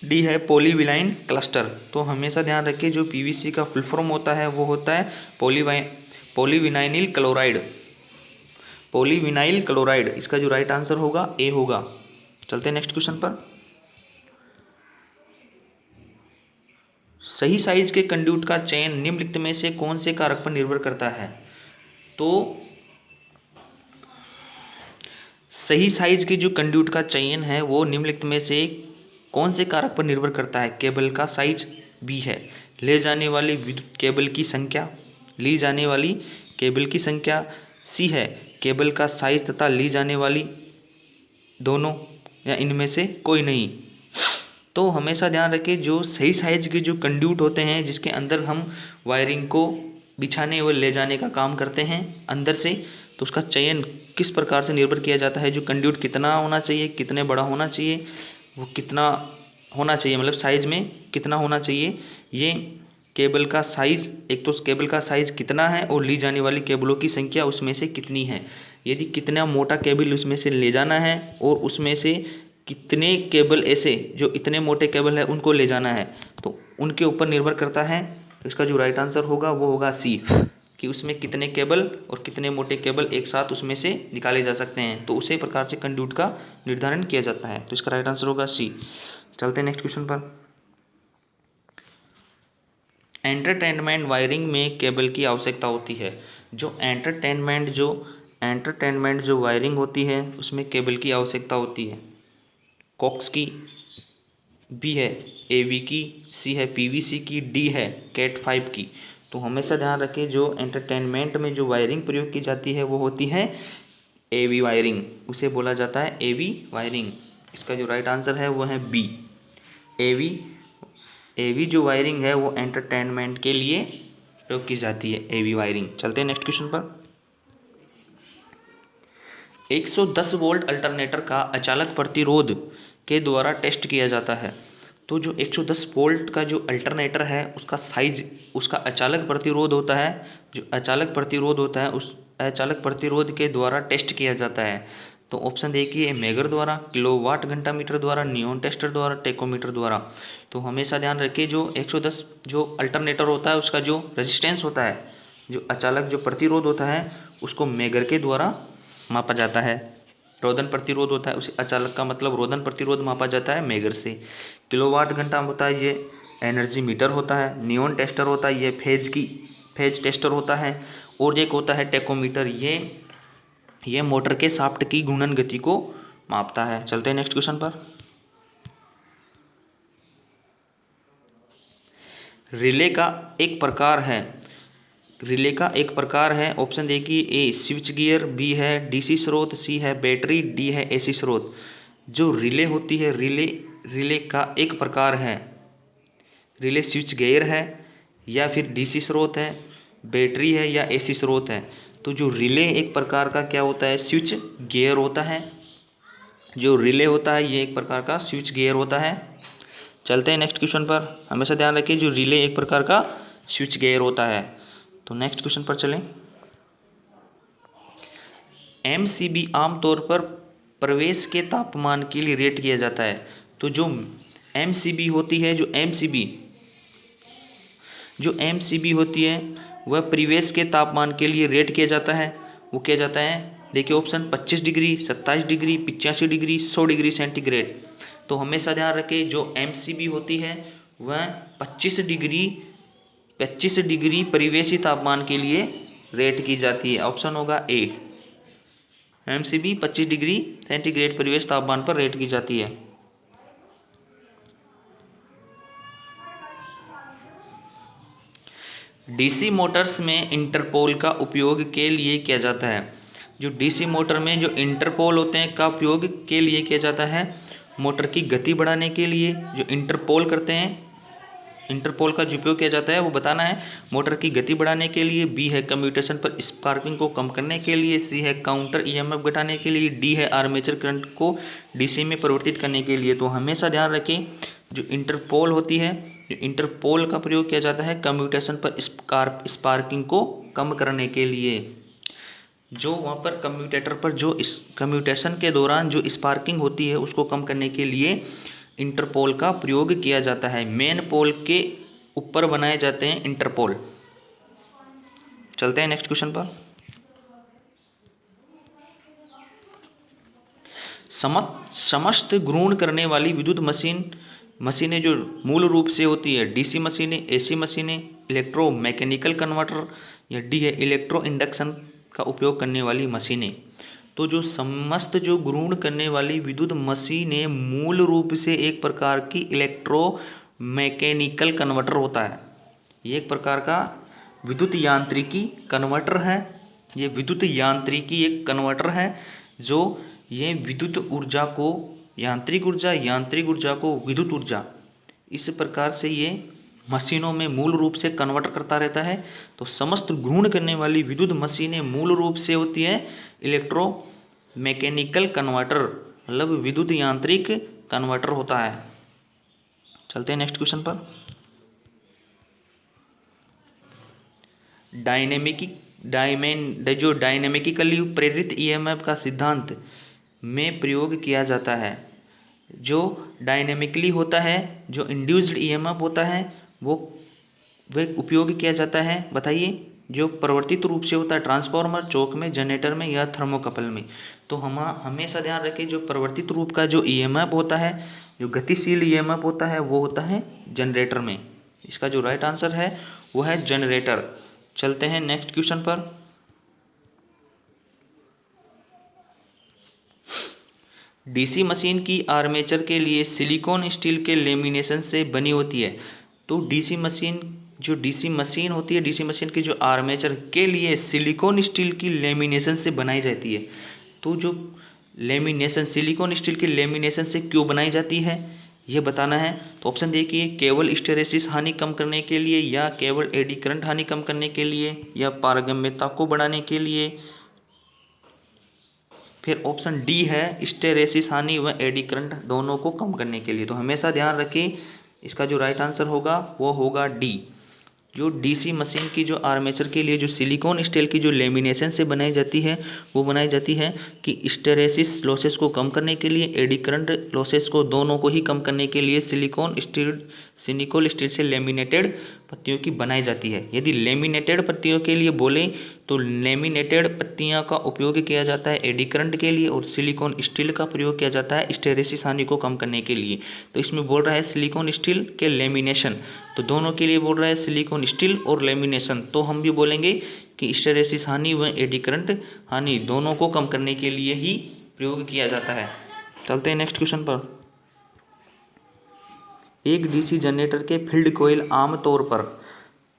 डी है पॉलीविनाइल क्लस्टर। तो हमेशा ध्यान रखिए जो पीवीसी का फुल फॉर्म होता है वो होता है पॉलीविनाइल क्लोराइड, पॉलीविनाइल क्लोराइड। इसका जो राइट आंसर होगा ए होगा। चलते हैं नेक्स्ट क्वेश्चन पर। सही साइज के कंड्यूट का चयन निम्नलिखित में से कौन से कारक पर निर्भर करता है? तो सही साइज के जो कंड्यूट का चयन है वो निम्नलिखित में से कौन से कारक पर निर्भर करता है? केबल का साइज, बी है ले जाने वाली विद्युत केबल की संख्या, ली जाने वाली केबल की संख्या, सी है केबल का साइज तथा ली जाने वाली दोनों, या इनमें से कोई नहीं। तो हमेशा ध्यान रखें जो सही साइज के जो कंड्यूट होते हैं जिसके अंदर हम वायरिंग को बिछाने व ले जाने का काम करते हैं अंदर से, तो उसका चयन किस प्रकार से निर्भर किया जाता है? जो कंड्यूट कितना होना चाहिए, कितने बड़ा होना चाहिए, वो कितना होना चाहिए, मतलब साइज में कितना होना चाहिए, ये केबल का साइज, एक तो केबल का साइज कितना है और ली जाने वाली केबलों की संख्या उसमें से कितनी है। यदि कितना मोटा केबल उसमें से ले जाना है और उसमें से कितने केबल ऐसे जो इतने मोटे केबल है उनको ले जाना है, तो उनके ऊपर निर्भर करता है। तो इसका जो राइट आंसर होगा वो होगा सी, कि उसमें कितने केबल और कितने मोटे केबल एक साथ उसमें से निकाले जा सकते हैं, तो उसी प्रकार से कंड्यूट का निर्धारण किया जाता है। तो इसका राइट आंसर होगा सी। चलते हैं नेक्स्ट क्वेश्चन पर। एंटरटेनमेंट वायरिंग में केबल की आवश्यकता होती है। जो एंटरटेनमेंट जो वायरिंग होती है उसमें केबल की आवश्यकता होती है। कॉक्स की, बी है एवी की, सी है पीवीसी की, डी है कैट 5 की। तो हमेशा ध्यान रखें जो एंटरटेनमेंट में जो वायरिंग प्रयोग की जाती है वो होती है एवी वायरिंग, उसे बोला जाता है एवी वायरिंग। इसका जो राइट आंसर है वो है बी, एवी जो वायरिंग है वो एंटरटेनमेंट के लिए प्रयोग की जाती है, एवी वायरिंग। चलते हैं नेक्स्ट क्वेश्चन पर। 110 वोल्ट अल्टरनेटर का अचालक प्रतिरोध के द्वारा टेस्ट किया जाता है। तो जो 110 वोल्ट का जो अल्टरनेटर है उसका साइज, उसका अचालक प्रतिरोध होता है, जो अचालक प्रतिरोध होता है उस अचालक प्रतिरोध के द्वारा टेस्ट किया जाता है। तो ऑप्शन देखिए, मेगर द्वारा, किलोवाट घंटा मीटर द्वारा, नियॉन टेस्टर द्वारा, टेकोमीटर द्वारा। तो हमेशा ध्यान रखिए जो 110 जो अल्टरनेटर होता है उसका जो रेजिस्टेंस होता है, जो अचालक जो प्रतिरोध होता है उसको मेगर के द्वारा मापा जाता है। रोधन प्रतिरोध होता है उसे अचालक का मतलब रोधन प्रतिरोध मापा जाता है मेगर से। किलोवाट घंटा होता है ये एनर्जी मीटर होता है। नियॉन टेस्टर होता है ये फेज टेस्टर होता है। और एक होता है टेकोमीटर, ये मोटर के शाफ्ट की घूर्णन गति को मापता है। चलते हैं नेक्स्ट क्वेश्चन पर। रिले का एक प्रकार है, ऑप्शन देखिए, ए स्विच गियर, बी है डीसी स्रोत, सी है बैटरी, डी है एसी स्रोत। जो रिले होती है, रिले का एक प्रकार है, रिले स्विच गियर है या फिर डीसी स्रोत है, बैटरी है या एसी स्रोत है। तो जो रिले एक प्रकार का क्या होता है, स्विच गियर होता है। जो रिले होता है ये एक प्रकार का स्विच गियर होता है। चलते हैं नेक्स्ट क्वेश्चन पर। हमेशा ध्यान रखिए जो रिले एक प्रकार का स्विच गियर होता है। तो नेक्स्ट क्वेश्चन पर चलें। एमसीबी आमतौर पर प्रवेश के तापमान के लिए रेट किया जाता है। तो जो एमसीबी होती है, जो एमसीबी होती है वह प्रवेश के तापमान के लिए रेट किया जाता है। वो किया जाता है, देखिए option 25 degree, 27 degree, 85 degree, 100 degree centigrade. तो हमेशा ध्यान रखें जो एमसीबी होती है वह 25 डिग्री परिवेशी तापमान के लिए रेट की जाती है। ऑप्शन होगा ए, एमसीबी 25 डिग्री सेंटीग्रेड परिवेश तापमान पर रेट की जाती है। डीसी मोटर्स में इंटरपोल का उपयोग के लिए किया जाता है। जो डीसी मोटर में जो इंटरपोल होते हैं का उपयोग के लिए किया जाता है मोटर की गति बढ़ाने के लिए। जो इंटरपोल करते हैं इंटरपोल का जो उपयोग किया जाता है वो बताना है मोटर की गति बढ़ाने के लिए, बी है कम्यूटेशन पर स्पार्किंग को कम करने के लिए, सी है काउंटर ईएमएफ घटाने के लिए, डी है आर्मेचर करंट को डीसी में परिवर्तित करने के लिए। तो हमेशा ध्यान रखें जो इंटरपोल होती है, जो इंटरपोल का प्रयोग किया जाता है कम्यूटेशन पर स्पार्किंग को कम करने के लिए। जो वहाँ पर कम्यूटेटर पर जो इस कम्यूटेशन के दौरान जो स्पार्किंग होती है उसको कम करने के लिए इंटरपोल का प्रयोग किया जाता है। मेन पोल के ऊपर बनाए जाते हैं इंटरपोल। चलते हैं नेक्स्ट क्वेश्चन पर। समस्त घूर्ण करने वाली विद्युत मशीनें जो मूल रूप से होती है डीसी मशीनें, एसी मशीनें, इलेक्ट्रोमैकेनिकल कन्वर्टर या डी है इलेक्ट्रो इंडक्शन का उपयोग करने वाली मशीनें। तो जो समस्त जो घूर्ण करने वाली विद्युत मशीनें मूल रूप से एक प्रकार की इलेक्ट्रोमैकेनिकल कन्वर्टर होता है। ये एक प्रकार का विद्युत यांत्रिकी कन्वर्टर है। ये विद्युत यांत्रिकी एक कन्वर्टर है जो ये विद्युत ऊर्जा को यांत्रिक ऊर्जा को विद्युत ऊर्जा, इस प्रकार से ये मशीनों में मूल रूप से कन्वर्ट करता रहता है। तो समस्त घूर्ण करने वाली विद्युत मशीनें मूल रूप से होती है इलेक्ट्रो मैकेनिकल कन्वर्टर, मतलब विद्युत यांत्रिक कन्वर्टर होता है। चलते हैं नेक्स्ट क्वेश्चन पर। जो डायनेमिकली प्रेरित ईएमएफ का सिद्धांत में प्रयोग किया जाता है। जो डायनेमिकली होता है, जो इंड्यूस्ड ईएमएफ होता है वो उपयोग किया जाता है, बताइए, जो परिवर्तित रूप से होता है ट्रांसफार्मर, चौक में, जनरेटर में या थर्मोकपल में। तो हम हमेशा ध्यान रखें जो परिवर्तित रूप का जो ईएमएफ होता है, जो गतिशील ईएमएफ होता है वो होता है जनरेटर में। इसका जो राइट आंसर है वो है जनरेटर। चलते हैं नेक्स्ट क्वेश्चन पर। डीसी मशीन की आर्मेचर के लिए सिलिकॉन स्टील के लेमिनेशन से बनी होती है। तो डीसी मशीन होती है, डीसी मशीन की जो आर्मेचर के लिए सिलिकॉन स्टील की लेमिनेशन से बनाई जाती है। तो जो लेमिनेशन सिलिकॉन स्टील की लेमिनेशन से क्यों बनाई जाती है ये बताना है। तो ऑप्शन देखिए, केवल हिस्टैरिसीस हानि कम करने के लिए, या केवल एडी करंट हानि कम करने के लिए, या पारगम्यता को बढ़ाने के लिए, फिर ऑप्शन डी है हिस्टैरिसीस हानि व एडी करंट दोनों को कम करने के लिए। तो हमेशा ध्यान रखें इसका जो राइट आंसर होगा वो होगा डी। जो डीसी मशीन की जो आर्मेचर के लिए जो सिलिकॉन स्टील की जो लेमिनेशन से बनाई जाती है वो बनाई जाती है कि हिस्टैरिसीस लॉसेस को कम करने के लिए, एडी करंट लॉसेस को दोनों को ही कम करने के लिए सिलिकॉन स्टील से लेमिनेटेड पत्तियों की बनाई जाती है। यदि लेमिनेटेड पत्तियों के लिए बोले तो लेमिनेटेड पत्तियां का उपयोग किया जाता है एडी करंट के लिए, और सिलिकॉन स्टील का प्रयोग किया जाता है हिस्टैरिसीस हानि को कम करने के लिए। तो इसमें बोल रहा है सिलिकॉन स्टील के लेमिनेशन, तो दोनों के लिए बोल रहा है सिलिकॉन स्टील और लेमिनेशन। तो हम भी बोलेंगे कि हिस्टैरिसीस हानि व एडी करंट हानि दोनों को कम करने के लिए ही प्रयोग किया जाता है। चलते हैं नेक्स्ट क्वेश्चन पर। एक डीसी जनरेटर के फील्ड कॉइल आमतौर पर,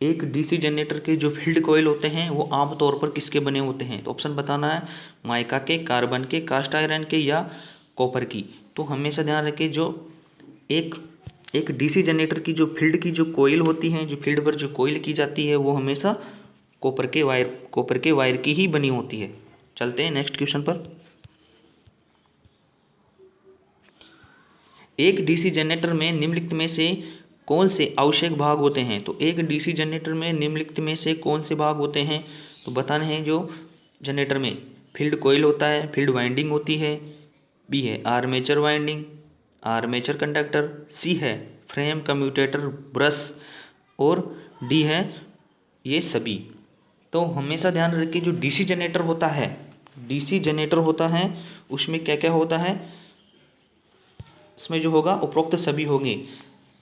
एक डीसी जनरेटर के जो फील्ड कॉइल होते हैं वो आमतौर पर किसके बने होते हैं। तो ऑप्शन बताना है माइका के, कार्बन के, कास्ट आयरन के या कॉपर की। तो हमेशा ध्यान रखें जो एक डीसी जनरेटर की जो फील्ड की जो कॉइल होती हैं, जो फील्ड पर जो कॉइल की जाती है वो हमेशा कॉपर के वायर की ही बनी होती है। चलते हैं नेक्स्ट क्वेश्चन पर। एक डीसी जनरेटर में निम्नलिखित में से कौन से आवश्यक भाग होते हैं। तो एक डीसी जनरेटर में निम्नलिखित में से कौन से भाग होते हैं तो बताने हैं। जो जनरेटर में फील्ड कॉइल होता है, फील्ड वाइंडिंग होती है, बी है आर्मेचर वाइंडिंग, आर्मेचर कंडक्टर, सी है फ्रेम कम्यूटेटर ब्रश, और डी है ये सभी। तो हमेशा ध्यान रखिए जो डीसी जनरेटर होता है उसमें क्या क्या होता है, उसमें जो होगा उपरोक्त सभी होंगे।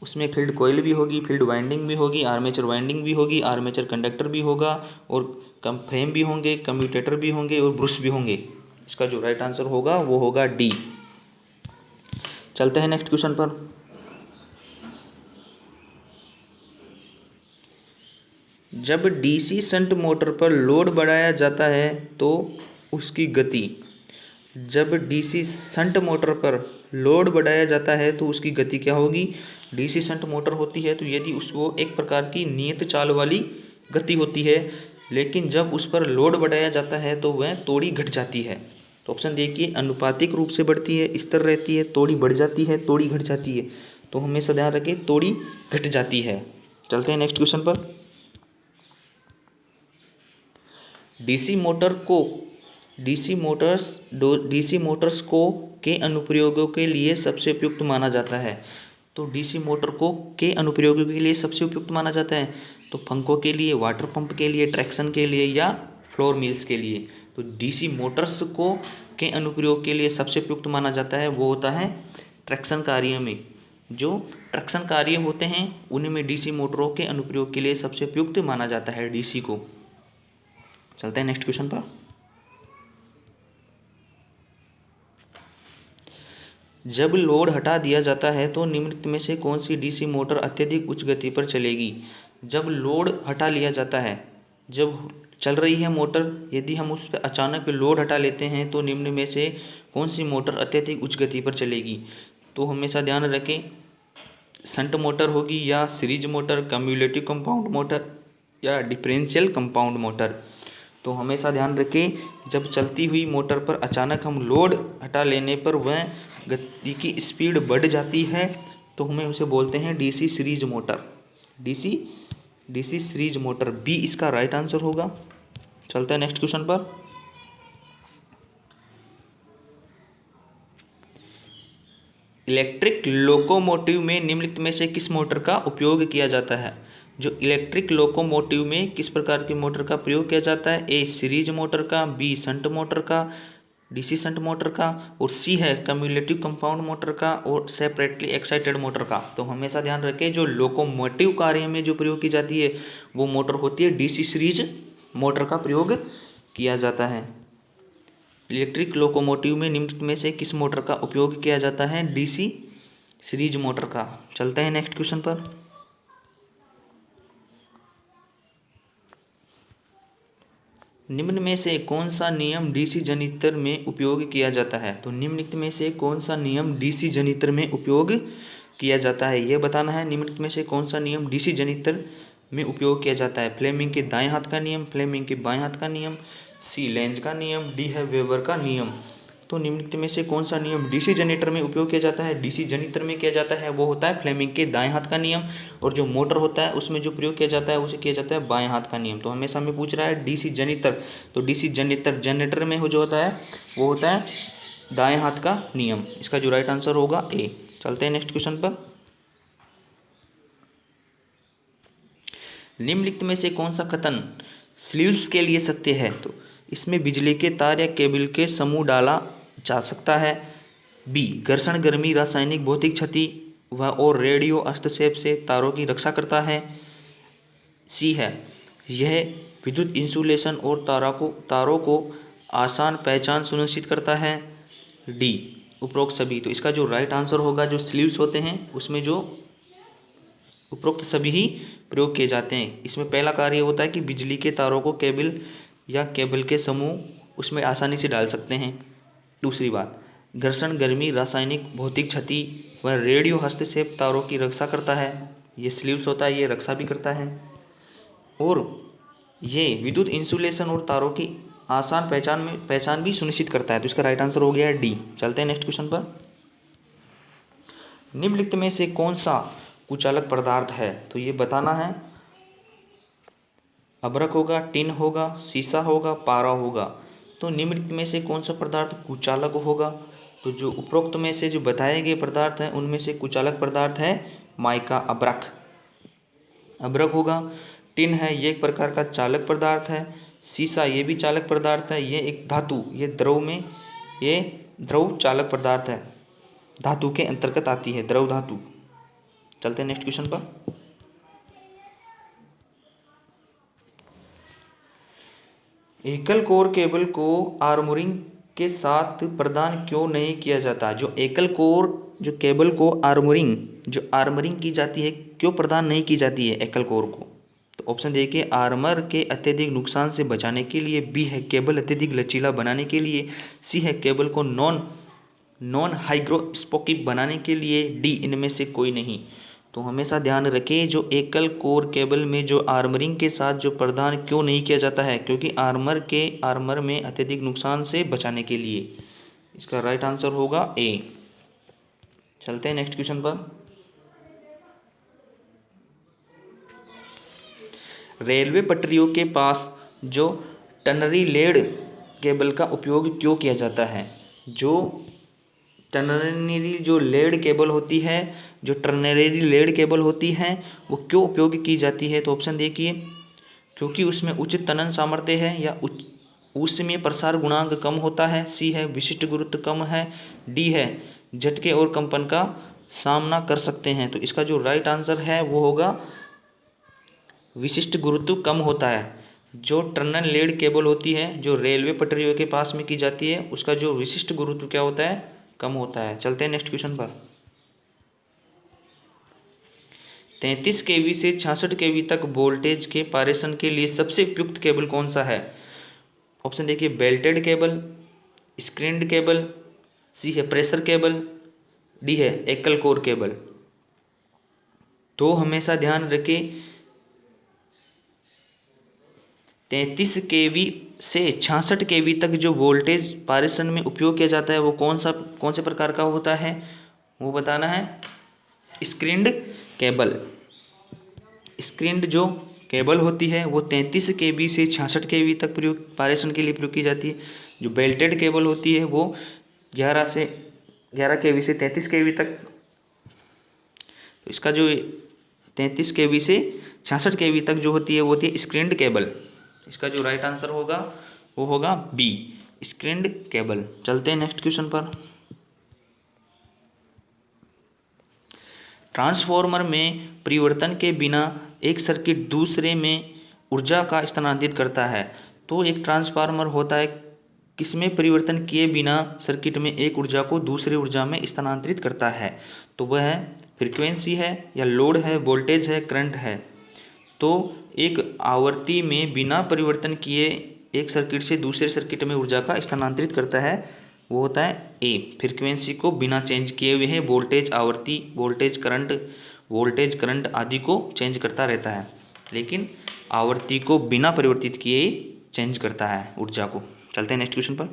उसमें फील्ड कॉइल भी होगी, फील्ड वाइंडिंग भी होगी, आर्मेचर वाइंडिंग भी होगी, आर्मेचर कंडक्टर भी होगा, और कम फ्रेम भी होंगे, कम्यूटेटर भी होंगे और ब्रश भी होंगे। इसका जो राइट आंसर होगा वो होगा डी। चलते हैं नेक्स्ट क्वेश्चन पर। जब डीसी शंट मोटर पर लोड बढ़ाया जाता है तो उसकी गति, जब डीसी शंट मोटर पर लोड बढ़ाया जाता है तो उसकी गति क्या होगी, डीसी शंट मोटर होती है तो यदि वो एक प्रकार की नियत चाल वाली गति होती है, लेकिन जब उस पर लोड बढ़ाया जाता है तो वह थोड़ी घट जाती है। तो ऑप्शन देखिए, अनुपातिक रूप से बढ़ती है, स्थिर रहती है, थोड़ी बढ़ जाती है, थोड़ी घट जाती है। तो हमेशा ध्यान रखें, थोड़ी घट जाती है। चलते हैं नेक्स्ट क्वेश्चन पर। डीसी मोटर्स को के अनुप्रयोगों के लिए सबसे उपयुक्त माना जाता है। तो डीसी मोटर को के अनुप्रयोगों के लिए सबसे उपयुक्त माना जाता है, तो पंखों के लिए, वाटर पंप के लिए, ट्रैक्शन के लिए या फ्लोर मिल्स के लिए। तो डीसी मोटर्स को के अनुप्रयोग के लिए सबसे उपयुक्त माना जाता है वो होता है ट्रैक्शन कार्य में। जो ट्रैक्शन कार्य होते हैं उनमें डीसी मोटरों के अनुप्रयोग के लिए सबसे उपयुक्त माना जाता है डीसी को। चलते हैं नेक्स्ट क्वेश्चन पर। जब लोड हटा दिया जाता है तो निम्नलिखित में से कौन सी डीसी मोटर अत्यधिक उच्च गति पर चलेगी। जब लोड हटा लिया जाता है, जब चल रही है मोटर, यदि हम उस पर अचानक लोड हटा लेते हैं तो निम्न में से कौन सी मोटर अत्यधिक उच्च गति पर चलेगी। तो हमेशा ध्यान रखें, शंट मोटर होगी या series motor, cumulative compound motor या डिफरेंशियल कंपाउंड मोटर। तो हमेशा ध्यान रखें, जब चलती हुई मोटर पर अचानक हम लोड हटा लेने पर वह गति की स्पीड बढ़ जाती है तो हमें उसे बोलते हैं DC series motor. DC series motor, B इसका राइट आंसर होगा। चलते हैं नेक्स्ट क्वेश्चन पर। इलेक्ट्रिक लोकोमोटिव में निम्नलिखित में से किस मोटर का उपयोग किया जाता है। जो इलेक्ट्रिक लोकोमोटिव में किस प्रकार की मोटर का प्रयोग किया जाता है, ए सीरीज मोटर का, बी शंट मोटर का, डीसी शंट मोटर का, और सी है कम्युलेटिव कंपाउंड मोटर का और सेपरेटली एक्साइटेड मोटर का। तो हमेशा ध्यान रखें, जो लोकोमोटिव कार्य में जो प्रयोग की जाती है वो मोटर होती है डीसी सीरीज मोटर का प्रयोग किया जाता है। इलेक्ट्रिक लोकोमोटिव में निम्नलिखित में से किस मोटर का उपयोग किया जाता है, डीसी सीरीज मोटर का। चलते हैं नेक्स्ट क्वेश्चन पर। निम्न में से कौन सा नियम डीसी जनरेटर में उपयोग किया जाता है। तो निम्नलिखित में से कौन सा नियम डीसी जनरेटर में उपयोग किया जाता है, यह बताना है। निम्नलिखित में से कौन सा नियम डीसी जनरेटर में उपयोग किया जाता है। फ्लेमिंग के दाएं हाथ का नियम, फ्लेमिंग के बाएं हाथ का नियम, सी लेंज का नियम, डी है वेबर का नियम। तो निम्नलिखित में से कौन सा नियम डीसी जनरेटर में उपयोग किया जाता है, डीसी जनरेटर में किया जाता है वो होता है फ्लेमिंग के दाएं हाथ का नियम। और जो मोटर होता है उसमें जो प्रयोग किया जाता है उसे किया जाता है बाएं हाथ का नियम। तो हमेशा हमें पूछ रहा है डीसी जनरेटर, तो डीसी जनरेटर में जो होता है वो होता है दाएं हाथ का नियम। इसका जो राइट आंसर होगा ए। चलते हैं नेक्स्ट क्वेश्चन पर। निम्नलिखित में से कौन सा कथन स्लीव्स के लिए सत्य है। तो इसमें बिजली के तार या केबल के समूह डाला जा सकता है। बी घर्षण, गर्मी, रासायनिक, भौतिक क्षति व और रेडियो हस्तक्षेप से तारों की रक्षा करता है। सी है यह विद्युत इंसुलेशन और तारों को आसान पहचान सुनिश्चित करता है। डी उपरोक्त सभी। तो इसका जो राइट आंसर होगा, जो स्लीव्स होते हैं उसमें जो उपरोक्त सभी ही प्रयोग किए जाते हैं। इसमें पहला कार्य होता है कि बिजली के तारों को केबल या केबल के समूह उसमें आसानी से डाल सकते हैं। दूसरी बात, घर्षण, गर्मी, रासायनिक, भौतिक क्षति व रेडियो हस्तक्षेप तारों की रक्षा करता है। ये स्लीव्स होता है, ये रक्षा भी करता है। और ये विद्युत इंसुलेशन और तारों की आसान पहचान भी सुनिश्चित करता है। तो इसका राइट आंसर हो गया है डी। चलते हैं नेक्स्ट क्वेश्चन पर। निम्नलिखित में से कौन सा कुचालक पदार्थ है। तो ये बताना है। अभ्रक होगा, टिन होगा, शीशा होगा, पारा होगा। तो निम्नलिखित में से कौन सा पदार्थ कुचालक होगा। तो जो उपरोक्त में से जो बताए गए पदार्थ हैं उनमें से कुचालक पदार्थ है माइका, अभ्रक होगा। टिन है, ये एक प्रकार का चालक पदार्थ है। शीशा ये भी चालक पदार्थ है, ये एक धातु, ये द्रव चालक पदार्थ है, धातु के अंतर्गत आती है, द्रव धातु। चलते हैं नेक्स्ट क्वेश्चन पर। एकल कोर केबल को आर्मोरिंग के साथ प्रदान क्यों नहीं किया जाता। जो एकल कोर जो केबल को आर्मरिंग की जाती है, क्यों प्रदान नहीं की जाती है एकल कोर को। तो ऑप्शन देखिए, आर्मर के अत्यधिक नुकसान से बचाने के लिए, बी है केबल अत्यधिक लचीला बनाने के लिए, सी है केबल को नॉन नॉन हाइग्रोस्कोपिक बनाने के लिए डी इनमें से कोई नहीं। तो हमेशा ध्यान रखें, जो एकल कोर केबल में जो आर्मरिंग के साथ जो प्रदान क्यों नहीं किया जाता है, क्योंकि आर्मर में अत्यधिक नुकसान से बचाने के लिए। इसका राइट आंसर होगा ए। चलते हैं नेक्स्ट क्वेश्चन पर। रेलवे पटरियों के पास जो टनरी लेड केबल का उपयोग क्यों किया जाता है? जो टनरी जो लेड केबल होती है, जो टर्नरी लेड केबल होती है, वो क्यों उपयोग की जाती है? तो ऑप्शन देखिए, क्योंकि उसमें उच्च तनन सामर्थ्य है, या उसमें प्रसार गुणांक कम होता है, सी है विशिष्ट गुरुत्व कम है, डी है झटके और कंपन का सामना कर सकते हैं। तो इसका जो राइट आंसर है वो होगा विशिष्ट गुरुत्व कम होता है। जो टनल लेड केबल होती है, जो रेलवे पटरियों के पास में की जाती है, उसका जो विशिष्ट गुरुत्व क्या होता है? कम होता है। चलते हैं नेक्स्ट क्वेश्चन पर। 33 केवी से 66 केवी तक वोल्टेज के पारेषण के लिए सबसे उपयुक्त केबल कौन सा है? ऑप्शन देखिए, बेल्टेड केबल, स्क्रीन्ड केबल, सी है प्रेशर केबल, डी है एकल कोर केबल। तो हमेशा ध्यान रखें, 33 केवी से 66 केवी तक जो वोल्टेज पारेषण में उपयोग किया जाता है वो कौन से प्रकार का होता है? वो बताना है स्क्रीन्ड केबल। स्क्रीन्ड जो केबल होती है वो 33 केवी से 66 केवी तक पारेषण के लिए प्रयोग की जाती है। जो बेल्टेड केबल होती है वो 11 केवी से 33 केवी तक। तो इसका जो 33 केवी से 66 केवी तक जो होती है वो होती है स्क्रीन्ड केबल। इसका जो राइट आंसर होगा वो होगा बी, स्क्रीन्ड केबल। चलते हैं नेक्स्ट क्वेश्चन पर। ट्रांसफॉर्मर में परिवर्तन के बिना एक सर्किट दूसरे में ऊर्जा का स्थानांतरित करता है। तो एक ट्रांसफार्मर होता है किसमें परिवर्तन किए बिना सर्किट में एक ऊर्जा को दूसरी ऊर्जा में स्थानांतरित करता है? तो वह फ्रीक्वेंसी है, या लोड है, वोल्टेज है, करंट है। तो एक आवर्ती में बिना परिवर्तन किए एक सर्किट से दूसरे सर्किट में ऊर्जा का स्थानांतरित करता है, वो होता है ए। फ्रीक्वेंसी को बिना चेंज किए हुए है, वोल्टेज आवर्ती, वोल्टेज करंट आदि को चेंज करता रहता है, लेकिन आवर्ती को बिना परिवर्तित किए चेंज करता है ऊर्जा को। चलते हैं नेक्स्ट क्वेश्चन पर।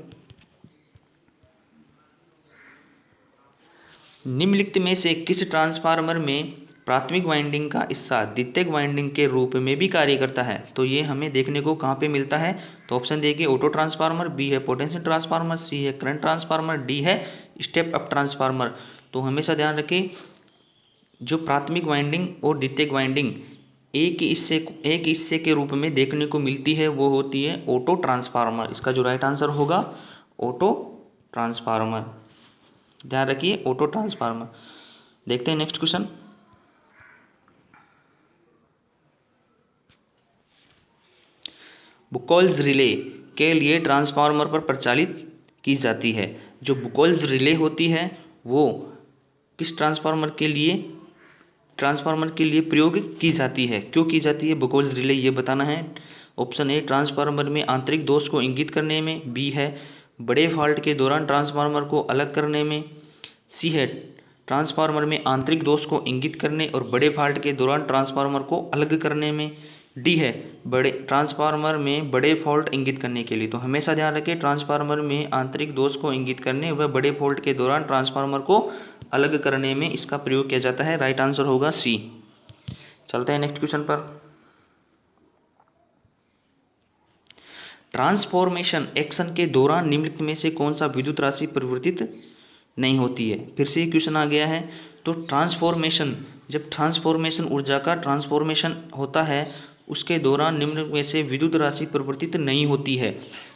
निम्नलिखित में से किस ट्रांसफार्मर में प्राथमिक वाइंडिंग का हिस्सा द्वितीयक वाइंडिंग के रूप में भी कार्य करता है? तो ये हमें देखने को कहाँ पे मिलता है? तो ऑप्शन देखिए, ऑटो ट्रांसफार्मर, बी है पोटेंशियल ट्रांसफार्मर, सी है करंट ट्रांसफार्मर, डी है स्टेप अप ट्रांसफार्मर। तो हमेशा ध्यान रखें, जो प्राथमिक वाइंडिंग और द्वितीयक वाइंडिंग एक हिस्से के रूप में देखने को मिलती है, वो होती है ऑटो ट्रांसफार्मर। इसका जो राइट आंसर होगा ऑटो ट्रांसफार्मर। ध्यान रखिए, ऑटो ट्रांसफार्मर। देखते हैं नेक्स्ट क्वेश्चन। बुकोल्स रिले के लिए ट्रांसफार्मर पर प्रचालित की जाती है। जो बुकोल्स रिले होती है वो किस ट्रांसफार्मर के लिए प्रयोग की जाती है? क्यों की जाती है बुकोल्स रिले, ये बताना है। ऑप्शन ए, ट्रांसफार्मर में आंतरिक दोष को इंगित करने में, बी है बड़े फॉल्ट के दौरान ट्रांसफार्मर को अलग करने में, सी है ट्रांसफार्मर में आंतरिक दोष को इंगित करने और बड़े फॉल्ट के दौरान ट्रांसफार्मर को अलग करने में, डी है बड़े ट्रांसफार्मर में बड़े फॉल्ट इंगित करने के लिए। तो हमेशा ध्यान रखें, ट्रांसफार्मर में आंतरिक दोष को इंगित करने व बड़े फॉल्ट के दौरान ट्रांसफार्मर को अलग करने में इसका प्रयोग किया जाता है। राइट आंसर होगा सी। चलते हैं नेक्स्ट क्वेश्चन पर। ट्रांसफॉर्मेशन एक्शन के दौरान निम्नलिखित में से कौन सा विद्युत राशि परिवर्तित नहीं होती है? फिर से क्वेश्चन आ गया है। तो ट्रांसफॉर्मेशन, जब ट्रांसफॉर्मेशन ऊर्जा का ट्रांसफॉर्मेशन होता है उसके दौरान निम्न में से विद्युत राशि परिवर्तित नहीं होती है।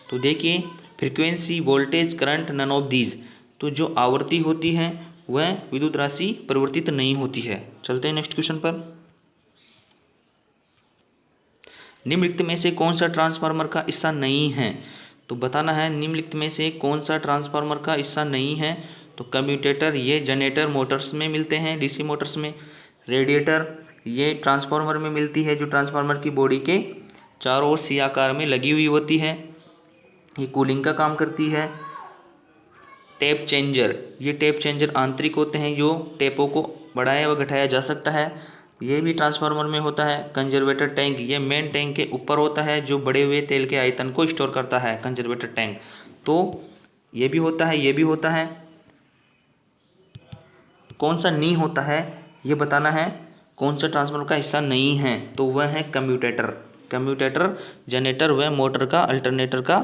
तो देखिए, frequency, voltage, current, none of these. तो जो आवृत्ति होती है वह विद्युत राशि परिवर्तित नहीं होती है। चलते हैं नेक्स्ट क्वेश्चन पर। निम्नलिखित में से कौन सा ट्रांसफार्मर का हिस्सा नहीं है? तो बताना है निम्नलिखित में से कौन सा ट्रांसफार्मर का हिस्सा नहीं है। तो कम्यूटेटर, ये जनरेटर मोटर्स में मिलते हैं, डीसी मोटर्स में। रेडिएटर, ये ट्रांसफार्मर में मिलती है, जो ट्रांसफार्मर की बॉडी के चारों ओर सी आकार में लगी हुई होती है, ये कूलिंग का काम करती है। टैप चेंजर, ये टैप चेंजर आंतरिक होते हैं, जो टैपों को बढ़ाया व घटाया जा सकता है, ये भी ट्रांसफार्मर में होता है। कंजर्वेटर टैंक, ये मेन टैंक के ऊपर होता है जो बढ़े हुए तेल के आयतन को स्टोर करता है, कंजर्वेटर टैंक। तो ये भी होता है, ये भी होता है। कौन सा नहीं होता है ये बताना है, कौन सा ट्रांसफार्मर का हिस्सा नहीं है, तो वह है कम्यूटेटर। कम्यूटेटर जनरेटर व मोटर का अल्टरनेटर का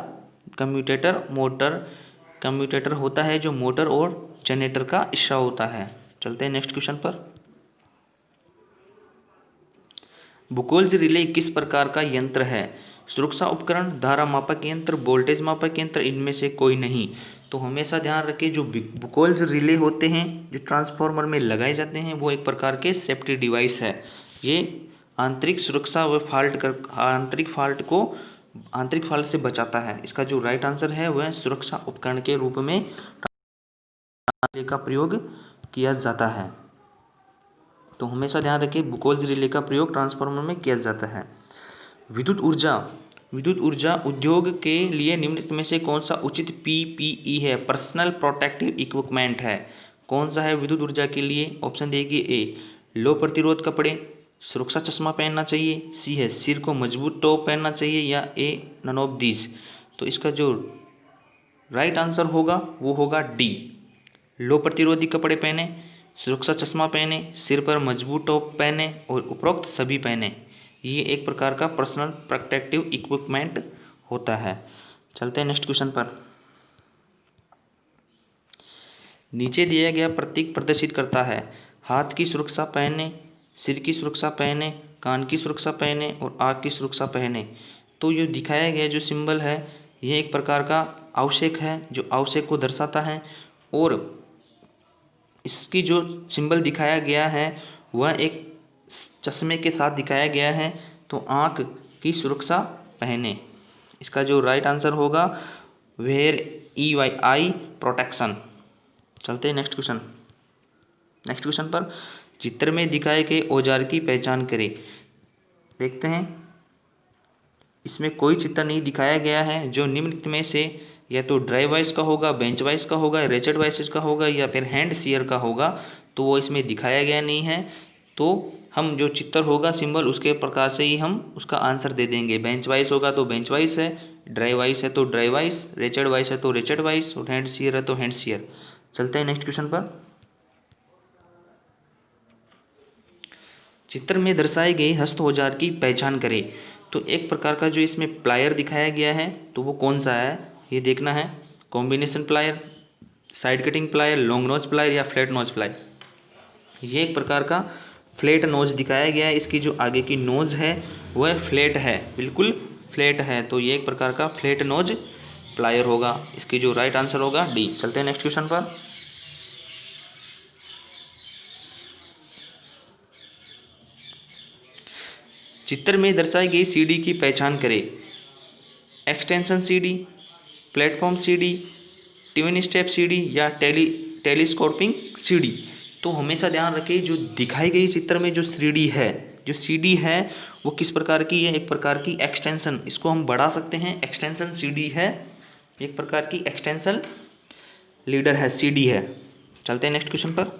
कम्यूटेटर होता है जो मोटर और जनरेटर का हिस्सा होता है। चलते हैं नेक्स्ट क्वेश्चन पर। बुकोल्ज रिले किस प्रकार का यंत्र है? सुरक्षा उपकरण, धारा मापक यंत्र, वोल्टेज मापक यंत्र, इनमें से कोई नहीं। तो हमेशा ध्यान रखें, जो बुकोल्ज रिले होते हैं जो ट्रांसफार्मर में लगाए जाते हैं, वो एक प्रकार के सेफ्टी डिवाइस है। ये आंतरिक सुरक्षा व आंतरिक फाल्ट से बचाता है। इसका जो राइट आंसर है वह सुरक्षा उपकरण के रूप में रिले का प्रयोग किया जाता है। तो हमेशा ध्यान रखें, बुकोल्ज रिले का प्रयोग ट्रांसफार्मर में किया जाता है। विद्युत ऊर्जा उद्योग के लिए निम्नलिखित में से कौन सा उचित पीपीई है, पर्सनल प्रोटेक्टिव इक्विपमेंट है? कौन सा है विद्युत ऊर्जा के लिए? ऑप्शन देगी ए लो प्रतिरोध कपड़े, सुरक्षा चश्मा पहनना चाहिए, सी है सिर को मजबूत टोप पहनना चाहिए, या ए नन ऑफ दीज। तो इसका जो राइट आंसर होगा वो होगा डी, लो प्रतिरोधी कपड़े पहने, सुरक्षा चश्मा पहने, सिर पर मजबूत टोप पहने और उपरोक्त सभी पहने। ये एक प्रकार का पर्सनल प्रोटेक्टिव इक्विपमेंट होता है। चलते हैं नेक्स्ट क्वेश्चन पर। नीचे दिया गया प्रतीक प्रदर्शित करता है, हाथ की सुरक्षा पहने, सिर की सुरक्षा पहने, कान की सुरक्षा पहने और आँख की सुरक्षा पहने। तो ये दिखाया गया जो सिंबल है यह एक प्रकार का आवश्यक है, जो आवश्यक को दर्शाता है, और इसकी जो सिंबल दिखाया गया है वह एक चश्मे के साथ दिखाया गया है। तो आँख की सुरक्षा पहने, इसका जो राइट आंसर होगा वेयर आई प्रोटेक्शन। चलते हैं नेक्स्ट क्वेश्चन पर। चित्र में दिखाए गए औजार की पहचान करें। देखते हैं, इसमें कोई चित्र नहीं दिखाया गया है जो निम्नलिखित में से या तो ड्राई वाइस का होगा, बेंच वाइस का होगा, रेचेड वाइसेस का होगा, या फिर हैंड सीयर का होगा। तो वो इसमें दिखाया गया नहीं है। तो हम जो चित्र होगा सिंबल उसके प्रकार से ही हम उसका आंसर दे देंगे। बेंच वाइस होगा तो बेंच वाइस है, ड्राई वाइस है तो ड्राई वाइस, रेचेड वाइस है तो रेचेड वाइस, और हैंड सीयर है तो हैंड सीयर। चलते हैं नेक्स्ट क्वेश्चन पर। चित्र में दर्शाए गए हस्त औजार की पहचान करें। तो एक प्रकार का जो इसमें प्लायर दिखाया गया है तो वो कौन सा है ये देखना है। Combination plier, side cutting plier, long nose plier या फ्लैट नोज प्लायर। ये एक प्रकार का फ्लैट नोज दिखाया गया है। इसकी जो आगे की नोज है वह फ्लैट है, बिल्कुल फ्लैट है। तो ये एक प्रकार का फ्लैट नोज प्लायर होगा। इसकी जो राइट आंसर होगा डी। चलते हैं नेक्स्ट क्वेश्चन पर। चित्र में दर्शाई गई सीडी की पहचान करें। Extension CD, platform CD, twin step CD या टेलीस्कोपिंग सीडी। तो हमेशा ध्यान रखें, जो दिखाई गई चित्र में जो सीडी है वो किस प्रकार की है? एक प्रकार की एक्सटेंशन, इसको हम बढ़ा सकते हैं, एक्सटेंशन सीडी है, एक प्रकार की एक्सटेंशन लीडर है, सीडी है। चलते हैं नेक्स्ट क्वेश्चन पर।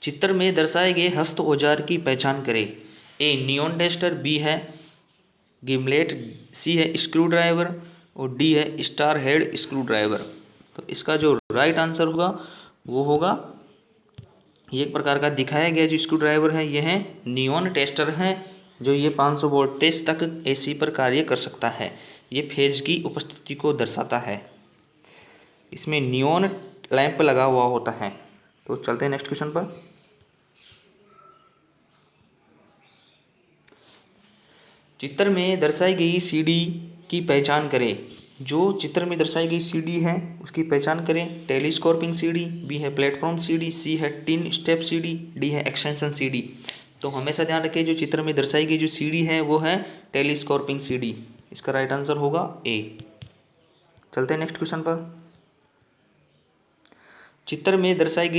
चित्र में दर्शाए गए हस्त औजार की पहचान करें। ए नियॉन टेस्टर, बी है गिमलेट, सी है स्क्रू ड्राइवर और डी है स्टार हेड स्क्रू ड्राइवर। तो इसका जो राइट आंसर होगा वो होगा, ये एक प्रकार का दिखाया गया जो स्क्रू ड्राइवर है यह है नियॉन टेस्टर है, जो ये 500 वोल्टेज तक एसी पर कार्य कर सकता है। ये फेज की उपस्थिति को दर्शाता है, इसमें नियॉन लैंप लगा हुआ होता है। तो चलते हैं नेक्स्ट क्वेश्चन पर। चित्र में दर्शाई गई सीडी की पहचान करें। जो चित्र में दर्शाई गई सीडी है उसकी पहचान करें। टेलीस्कोपिंग सीडी, बी है प्लेटफॉर्म सीडी, सी है टिन स्टेप सीडी, डी है एक्सटेंशन सीडी। तो हमेशा ध्यान रखें, जो चित्र में दर्शाई गई जो सीडी है वो है टेलीस्कोपिंग सीडी। इसका राइट आंसर होगा ए। चलते हैं नेक्स्ट क्वेश्चन पर। चित्र में दर्शाई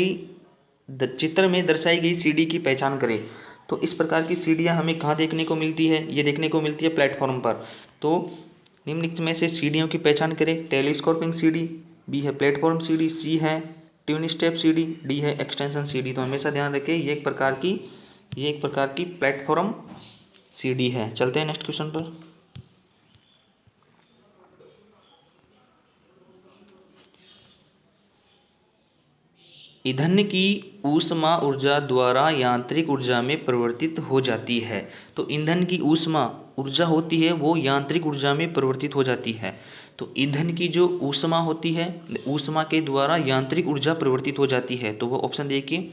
गई सीडी की पहचान करें। तो इस प्रकार की सीढ़ियाँ हमें कहाँ देखने को मिलती है? ये देखने को मिलती है प्लेटफॉर्म पर। तो निम्नलिखित में से सीढ़ियों की पहचान करें। टेलीस्कोपिंग सीढ़ी, बी है प्लेटफॉर्म सीढ़ी, सी है ट्यून स्टेप सीढ़ी, डी है एक्सटेंशन सीढ़ी। तो हमेशा ध्यान रखें ये एक प्रकार की प्लेटफॉर्म सीढ़ी है। चलते हैं नेक्स्ट क्वेश्चन पर। ईंधन की ऊष्मा ऊर्जा द्वारा यांत्रिक ऊर्जा में परिवर्तित हो जाती है। तो ईंधन की ऊष्मा ऊर्जा होती है वो यांत्रिक ऊर्जा में परिवर्तित हो जाती है। तो ईंधन की जो ऊष्मा होती है, ऊष्मा के द्वारा यांत्रिक ऊर्जा परिवर्तित हो जाती है। तो वो ऑप्शन देखिए,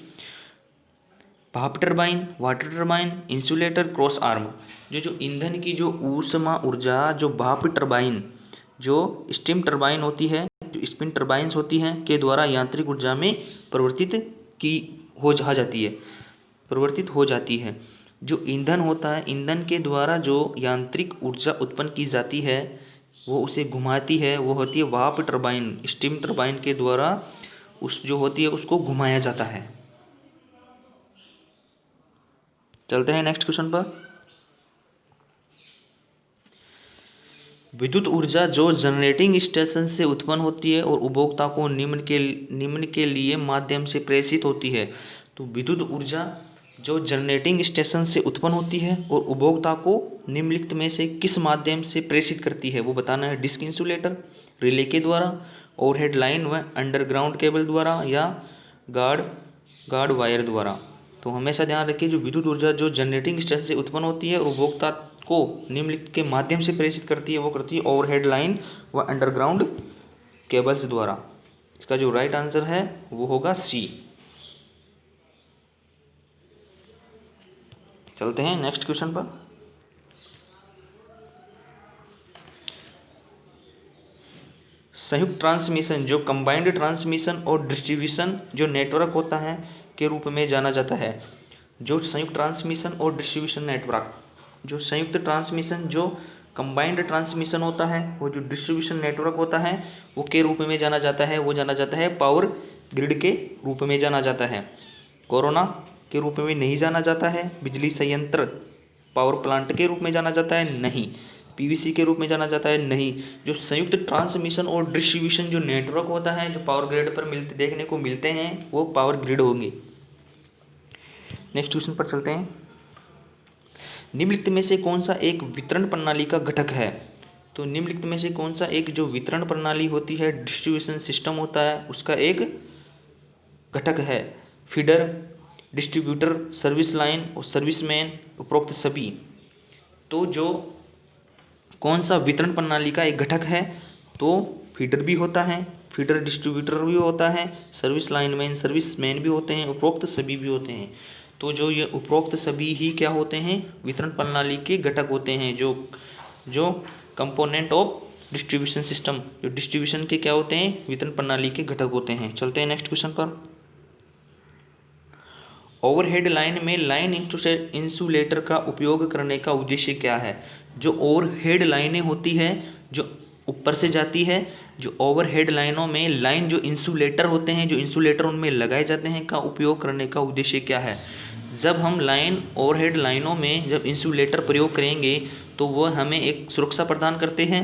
भाप turbine, water turbine, insulator, cross arm. जो ईंधन की जो ऊष्मा ऊर्जा, जो भाप टरबाइन, जो स्टीम टरबाइन होती है, जो स्पिन टरबाइंस होती हैं के द्वारा यांत्रिक ऊर्जा में परिवर्तित हो जाती है। जो ईंधन होता है, ईंधन के द्वारा जो यांत्रिक ऊर्जा उत्पन्न की जाती है वो उसे घुमाती है, वो होती है भाप टरबाइन। स्टीम टरबाइन के द्वारा उस जो होती है उसको घुमाया जाता है। चलते हैं नेक्स्ट क्वेश्चन पर। विद्युत ऊर्जा जो जनरेटिंग स्टेशन से उत्पन्न होती है और उपभोक्ता को निम्न के लिए माध्यम से प्रेषित होती है। तो विद्युत ऊर्जा जो जनरेटिंग स्टेशन से उत्पन्न होती है और उपभोक्ता को निम्नलिखित में से किस माध्यम से प्रेषित करती है वो बताना है। डिस्क इंसुलेटर, रिले के द्वारा, ओवरहेड लाइन व अंडरग्राउंड केबल द्वारा, या गार्ड वायर द्वारा। तो हमेशा ध्यान रखिए जो विद्युत ऊर्जा जो जनरेटिंग स्टेशन से उत्पन्न होती है और उपभोक्ता को निम्नलिखित के माध्यम से प्रेषित करती है वो करती है ओवरहेड लाइन व अंडरग्राउंड केबल्स द्वारा। इसका जो राइट आंसर है वो होगा सी। चलते हैं नेक्स्ट क्वेश्चन पर। संयुक्त ट्रांसमिशन जो कंबाइंड ट्रांसमिशन और डिस्ट्रीब्यूशन जो नेटवर्क होता है के रूप में जाना जाता है। जो संयुक्त ट्रांसमिशन और डिस्ट्रीब्यूशन नेटवर्क, जो संयुक्त ट्रांसमिशन जो कंबाइंड ट्रांसमिशन होता है, वो जो डिस्ट्रीब्यूशन नेटवर्क होता है वो के रूप में जाना जाता है, वो जाना जाता है पावर ग्रिड के रूप में जाना जाता है। कोरोना के रूप में नहीं जाना जाता है। बिजली संयंत्र पावर प्लांट के रूप में जाना जाता है, नहीं। पीवीसी के रूप में जाना जाता है, नहीं। जो संयुक्त ट्रांसमिशन और डिस्ट्रीब्यूशन जो नेटवर्क होता है जो पावर ग्रिड पर देखने को मिलते हैं वो पावर ग्रिड होंगे। नेक्स्ट क्वेश्चन पर चलते हैं। निम्नलिखित में से कौन सा एक वितरण प्रणाली का घटक है। तो निम्नलिखित में से कौन सा एक जो वितरण प्रणाली होती है, डिस्ट्रीब्यूशन सिस्टम होता है, उसका एक घटक है। फीडर, डिस्ट्रीब्यूटर, सर्विस लाइन और सर्विसमैन, उपरोक्त सभी। तो जो कौन सा वितरण प्रणाली का एक घटक है, तो फीडर भी होता है, फीडर डिस्ट्रीब्यूटर भी होता है, सर्विस लाइनमैन सर्विसमैन भी होते हैं, उपरोक्त सभी भी होते हैं। तो जो ये उपरोक्त सभी ही क्या होते हैं, वितरण प्रणाली के घटक होते हैं, जो कंपोनेंट ऑफ डिस्ट्रीब्यूशन सिस्टम, जो डिस्ट्रीब्यूशन के क्या होते हैं, वितरण प्रणाली के घटक होते हैं। चलते हैं नेक्स्ट क्वेश्चन पर। ओवरहेड लाइन में लाइन इंसुलेटर का उपयोग करने का उद्देश्य क्या है। जो ओवरहेड लाइनें होती हैं जो ऊपर से जाती है, जो ओवरहेड लाइनों में लाइन जो इंसुलेटर होते हैं, जो इंसुलेटर उनमें लगाए जाते हैं, का उपयोग करने का उद्देश्य क्या है। जब हम ओवरहेड लाइनों में जब इंसुलेटर प्रयोग करेंगे तो वह हमें एक सुरक्षा प्रदान करते हैं।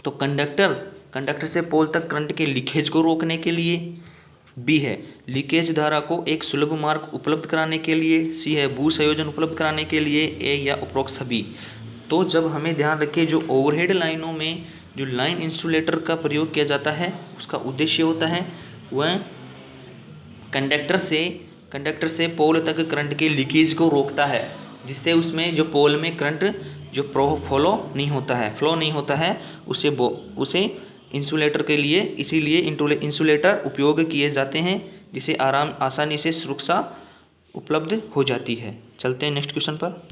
तो कंडक्टर से पोल तक करंट के लीकेज को रोकने के लिए, बी है लीकेज धारा को एक सुलभ मार्ग उपलब्ध कराने के लिए, सी है भू संयोजन उपलब्ध कराने के लिए, ए या उपरोक्त सभी। तो जब हमें ध्यान रखें जो ओवरहेड लाइनों में जो लाइन इंसुलेटर का प्रयोग किया जाता है उसका उद्देश्य होता है वह कंडक्टर से पोल तक करंट के लीकेज को रोकता है, जिससे उसमें जो पोल में करंट जो फ्लो नहीं होता है उसे इंसुलेटर के लिए, इसीलिए इंसुलेटर उपयोग किए जाते हैं, जिसे आसानी से सुरक्षा उपलब्ध हो जाती है। चलते हैं नेक्स्ट क्वेश्चन पर।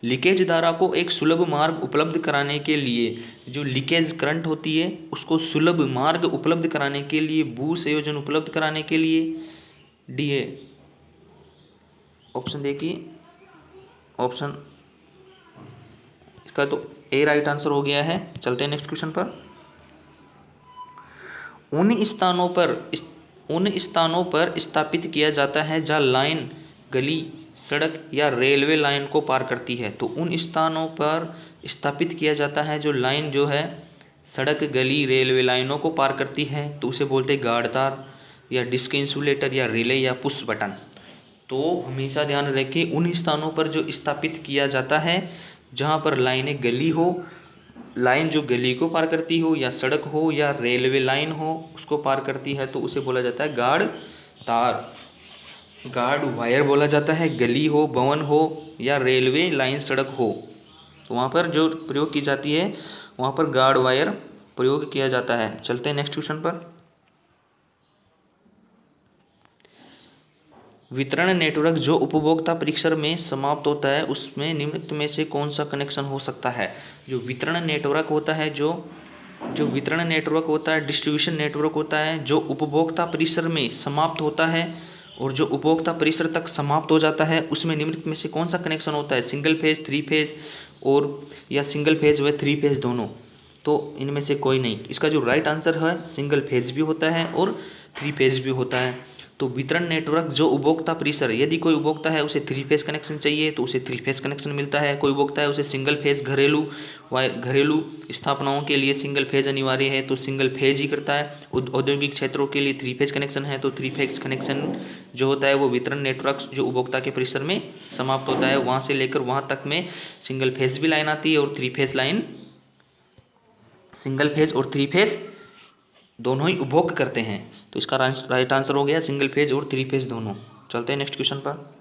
लीकेज धारा को एक सुलभ मार्ग उपलब्ध कराने के लिए, जो लीकेज करंट होती है उसको सुलभ मार्ग उपलब्ध कराने के लिए, भू संयोजन उपलब्ध कराने के लिए, डी है ऑप्शन देखिए, ऑप्शन इसका तो ए राइट आंसर हो गया है। चलते हैं नेक्स्ट क्वेश्चन पर। उन स्थानों पर स्थापित किया जाता है जहाँ लाइन गली सड़क या रेलवे लाइन को पार करती है तो उन स्थानों पर स्थापित किया जाता है जो लाइन जो है सड़क, गली, रेलवे लाइनों को पार करती है तो उसे बोलते हैं गार्ड तार या डिस्क इंसुलेटर या रिले या पुश बटन। तो हमेशा ध्यान रखें उन स्थानों पर जो स्थापित किया जाता है जहाँ पर लाइनें गली हो, लाइन जो गली को पार करती हो या सड़क हो या रेलवे लाइन हो उसको पार करती है तो उसे बोला जाता है गार्ड तार। गार्ड वायर बोला जाता है गली हो, भवन हो या रेलवे लाइन सड़क हो तो वहाँ पर जो प्रयोग की जाती है वहाँ पर गार्ड वायर प्रयोग किया जाता है। चलते हैं नेक्स्ट क्वेश्चन पर। वितरण नेटवर्क जो उपभोक्ता परिसर में समाप्त होता है उसमें निम्नलिखित में से कौन सा कनेक्शन हो सकता है। जो वितरण नेटवर्क होता है, जो वितरण नेटवर्क होता है, डिस्ट्रीब्यूशन नेटवर्क होता है जो उपभोक्ता परिसर में समाप्त होता है और जो उपभोक्ता परिसर तक समाप्त हो जाता है उसमें निम्नलिखित में से कौन सा कनेक्शन होता है। सिंगल फेज, थ्री फेज और या सिंगल फेज व थ्री फेज दोनों। तो इनमें से कोई नहीं। इसका जो राइट आंसर है सिंगल फेज भी होता है और थ्री फेज भी होता है। तो वितरण नेटवर्क जो उपभोक्ता परिसर, यदि कोई उपभोक्ता है उसे थ्री फेज कनेक्शन चाहिए तो उसे थ्री फेज कनेक्शन मिलता है। कोई उपभोक्ता है उसे सिंगल फेज घरेलू स्थापनाओं के लिए सिंगल फेज अनिवार्य है तो सिंगल फेज ही करता है। औद्योगिक क्षेत्रों के लिए थ्री फेज कनेक्शन है तो थ्री फेज कनेक्शन जो होता है वो वितरण नेटवर्क जो उपभोक्ता के परिसर में समाप्त होता है वहाँ से लेकर वहाँ तक में सिंगल फेज भी लाइन आती है और three phase line, single phase और थ्री फेज दोनों ही उपभोग करते हैं। तो इसका राइट आंसर हो गया सिंगल फेज और थ्री फेज दोनों। चलते हैं नेक्स्ट क्वेश्चन पर।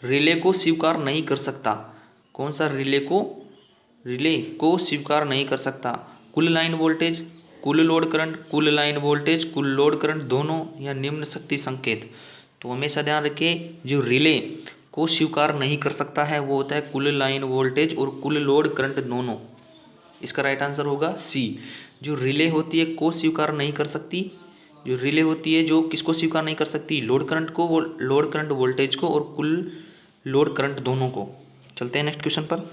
रिले को स्वीकार नहीं कर सकता। कौन सा रिले को स्वीकार नहीं कर सकता। कुल लाइन वोल्टेज, कुल लोड करंट, कुल लाइन वोल्टेज, कुल लोड करंट दोनों या निम्न शक्ति संकेत। तो हमेशा ध्यान रखिए जो रिले को स्वीकार नहीं कर सकता है वो होता है कुल लाइन वोल्टेज और कुल लोड करंट दोनों। इसका राइट आंसर होगा सी। जो रिले होती है को स्वीकार नहीं कर सकती, जो रिले होती है जो किसको स्वीकार नहीं कर सकती, लोड करंट को, लोड करंट वोल्टेज को और कुल लोड करंट दोनों को। चलते हैं नेक्स्ट क्वेश्चन पर।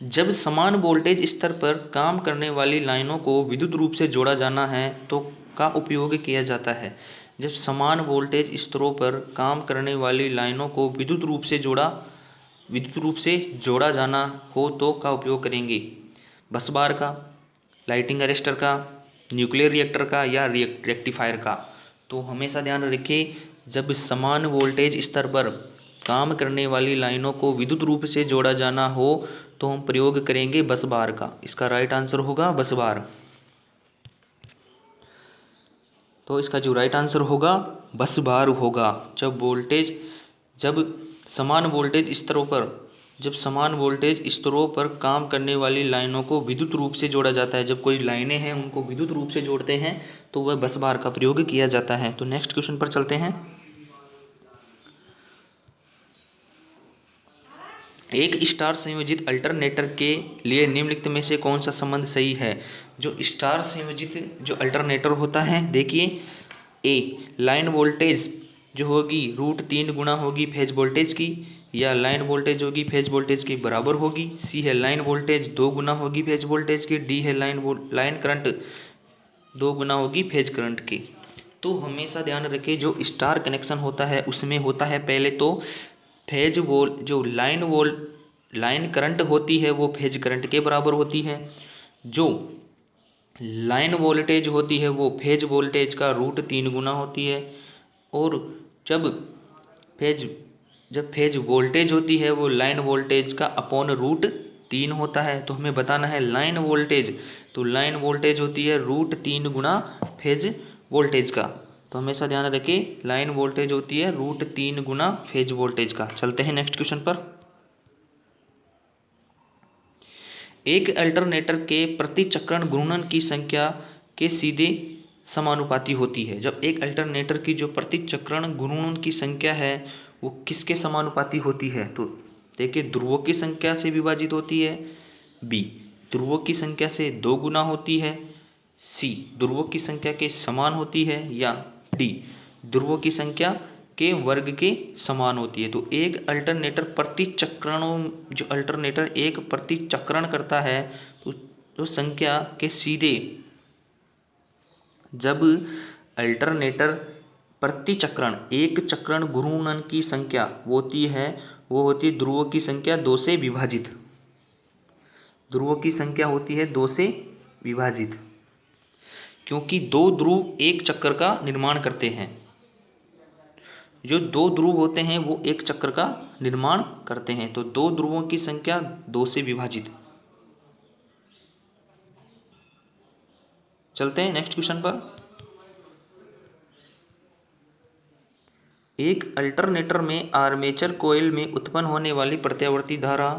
जब समान वोल्टेज स्तर पर काम करने वाली लाइनों को विद्युत रूप से जोड़ा जाना है तो का उपयोग किया जाता है। जब समान वोल्टेज स्तरों पर काम करने वाली लाइनों को विद्युत रूप से जोड़ा जाना हो तो का उपयोग करेंगे। बस बार का, लाइटिंग अरेस्टर का, न्यूक्लियर रिएक्टर का या रेक्टिफायर का। तो हमेशा ध्यान रखें जब समान वोल्टेज स्तर पर काम करने वाली लाइनों को विद्युत रूप से जोड़ा जाना हो तो हम प्रयोग करेंगे बस बार का। इसका राइट आंसर होगा बस बार। तो इसका जो राइट आंसर होगा बस बार होगा। जब समान वोल्टेज स्तरों पर काम करने वाली लाइनों को विद्युत रूप से जोड़ा जाता है, जब कोई लाइनें हैं उनको विद्युत रूप से जोड़ते हैं तो वह बस बार का प्रयोग किया जाता है। तो नेक्स्ट क्वेश्चन पर चलते हैं। एक स्टार संयोजित अल्टरनेटर के लिए निम्नलिखित में से कौन सा संबंध सही है। जो स्टार संयोजित जो अल्टरनेटर होता है, देखिए ए लाइन वोल्टेज जो होगी √3 गुना होगी फेज वोल्टेज की, या लाइन वोल्टेज होगी फेज वोल्टेज के बराबर होगी। सी है लाइन वोल्टेज 2 गुना होगी फेज वोल्टेज की। डी है लाइन करंट 2 गुना होगी फेज करंट की। तो हमेशा ध्यान रखें जो स्टार कनेक्शन होता है उसमें होता है पहले तो जो लाइन करंट होती है वो फेज करंट के बराबर होती है। जो लाइन वोल्टेज होती है वो फेज वोल्टेज का √3 गुना होती है। और जब फेज वोल्टेज होती है वो लाइन वोल्टेज का अपॉन √3 होता है। तो हमें बताना है लाइन वोल्टेज, तो लाइन वोल्टेज होती है √3 गुना फेज वोल्टेज का। तो हमेशा ध्यान रखें लाइन वोल्टेज होती है √3 गुना फेज वोल्टेज का। चलते हैं नेक्स्ट क्वेश्चन पर। एक अल्टरनेटर के प्रति चक्रण घूर्णन की संख्या के सीधे समानुपाती होती है। जब एक अल्टरनेटर की जो प्रति चक्रण घूर्णन की संख्या है वो किसके समानुपाती होती है, तो देखिए ध्रुवों की संख्या से विभाजित होती है, बी ध्रुवों की संख्या से 2 गुना होती है, सी ध्रुवों की संख्या के समान होती है, या डी ध्रुवों की संख्या के वर्ग के समान होती है। तो एक अल्टरनेटर प्रति चक्रणों जो अल्टरनेटर एक प्रति चक्रण करता है तो संख्या के सीधे जब अल्टरनेटर प्रति चक्रण एक चक्रण घूर्णन की संख्या होती है वो होती है ध्रुवों की संख्या 2 से विभाजित। ध्रुवों की संख्या होती है 2 से विभाजित, क्योंकि दो ध्रुव एक चक्र का निर्माण करते हैं। जो दो ध्रुव होते हैं वो एक चक्र का निर्माण करते हैं, तो दो ध्रुवों की संख्या 2 से विभाजित। चलते हैं नेक्स्ट क्वेश्चन पर। एक अल्टरनेटर में आर्मेचर कॉइल में उत्पन्न होने वाली प्रत्यावर्ती धारा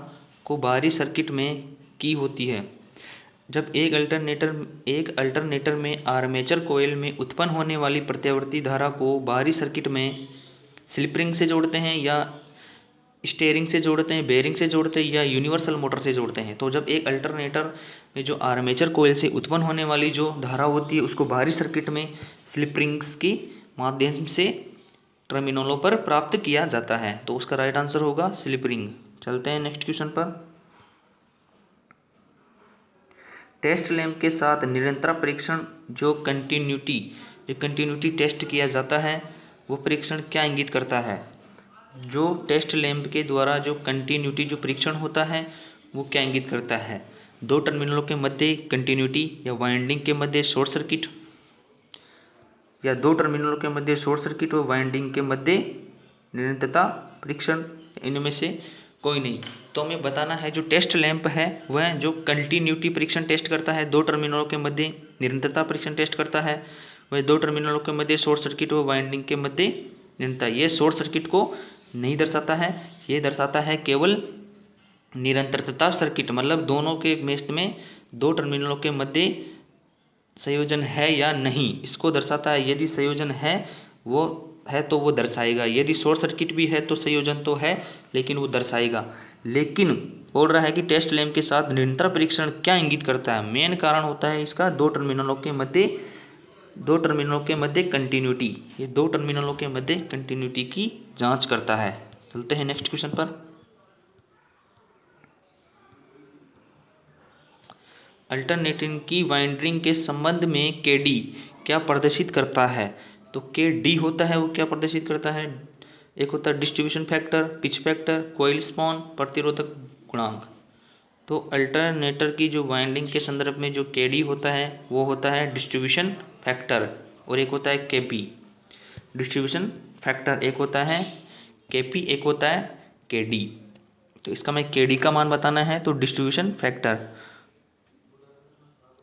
को बाहरी सर्किट में की होती है। जब एक अल्टरनेटर में आर्मेचर कॉइल में उत्पन्न होने वाली प्रत्यावर्ती धारा को बाहरी सर्किट में स्लिप रिंग से जोड़ते हैं या स्टीयरिंग से जोड़ते हैं, बेयरिंग से जोड़ते हैं या यूनिवर्सल मोटर से जोड़ते हैं। तो जब एक अल्टरनेटर में जो आर्मेचर कॉइल से उत्पन्न होने वाली जो धारा होती है उसको बाहरी सर्किट में स्लिप रिंग्स के माध्यम से टर्मिनलों पर प्राप्त किया जाता है, तो उसका राइट आंसर होगा स्लिप रिंग। चलते हैं नेक्स्ट क्वेश्चन पर। टेस्ट लैंप के साथ निरंतर परीक्षण जो कंटिन्यूटी टेस्ट किया जाता है वो परीक्षण क्या इंगित करता है? जो टेस्ट लैंप के द्वारा जो कंटिन्यूटी जो परीक्षण होता है वो क्या इंगित करता है? दो टर्मिनलों के मध्य कंटिन्यूटी या वाइंडिंग के मध्य शॉर्ट सर्किट, या दो टर्मिनलों के मध्य शॉर्ट सर्किट और वाइंडिंग के मध्य निरंतरता परीक्षण, इनमें से कोई नहीं। तो हमें बताना है जो टेस्ट लैंप है वह जो कंटिन्यूटी परीक्षण टेस्ट करता है, दो टर्मिनलों के मध्य निरंतरता परीक्षण टेस्ट करता है, वह दो टर्मिनलों के मध्य शॉर्ट सर्किट और वाइंडिंग के मध्य निरंतरता। ये शॉर्ट सर्किट को नहीं दर्शाता है, ये दर्शाता है केवल निरंतरता सर्किट, मतलब दोनों के मेष में दो टर्मिनलों के मध्य संयोजन है या नहीं, इसको दर्शाता है। यदि संयोजन है वो है तो वो दर्शाएगा, यदि शॉर्ट सर्किट भी है तो संयोजन तो है लेकिन वो दर्शाएगा। लेकिन बोल रहा है कि टेस्ट लैंप के साथ निरंतर परीक्षण क्या इंगित करता है? मेन कारण होता है इसका दो टर्मिनलों के मध्य कंटिन्यूटी, ये दो टर्मिनलों के मध्य कंटिन्यूटी की जांच करता है। चलते हैं नेक्स्ट क्वेश्चन पर। अल्टरनेटिंग की वाइंडिंग के संबंध में KD क्या प्रदर्शित करता है? तो KD होता है वो क्या प्रदर्शित करता है? एक होता है distribution factor, pitch factor, coil span, प्रतिरोधक गुणांक। तो अल्टरनेटर की जो वाइंडिंग के संदर्भ में जो KD होता है वो होता है डिस्ट्रीब्यूशन फैक्टर, और एक होता है KP। डिस्ट्रीब्यूशन फैक्टर एक होता है KP, एक होता है KD। तो इसका मैं KD का मान बताना है तो डिस्ट्रीब्यूशन फैक्टर।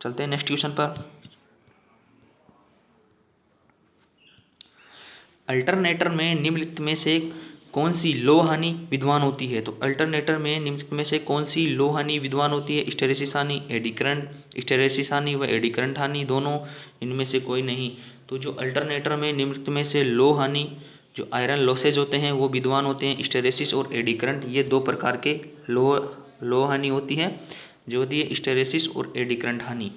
चलते हैं नेक्स्ट क्वेश्चन पर। अल्टरनेटर में निम्नलिखित में से कौन सी लोह हानि विद्यमान होती है? तो अल्टरनेटर में निम्नलिखित में से कौन सी लोह हानि विद्यमान होती है? हिस्टैरिसीस हानि, एडी करंट, हिस्टैरिसीस हानि व एडी करंट हानि, दोनों, इनमें से कोई नहीं। तो जो अल्टरनेटर में निम्नलिखित में से लोह हानि जो आयरन लॉसेज होते हैं वो विद्यमान होते हैं, हिस्टैरिसीस और एडी करंट, ये दो प्रकार के लोह हानि होती है जो होती है हिस्टैरिसीस और एडी करंट हानि।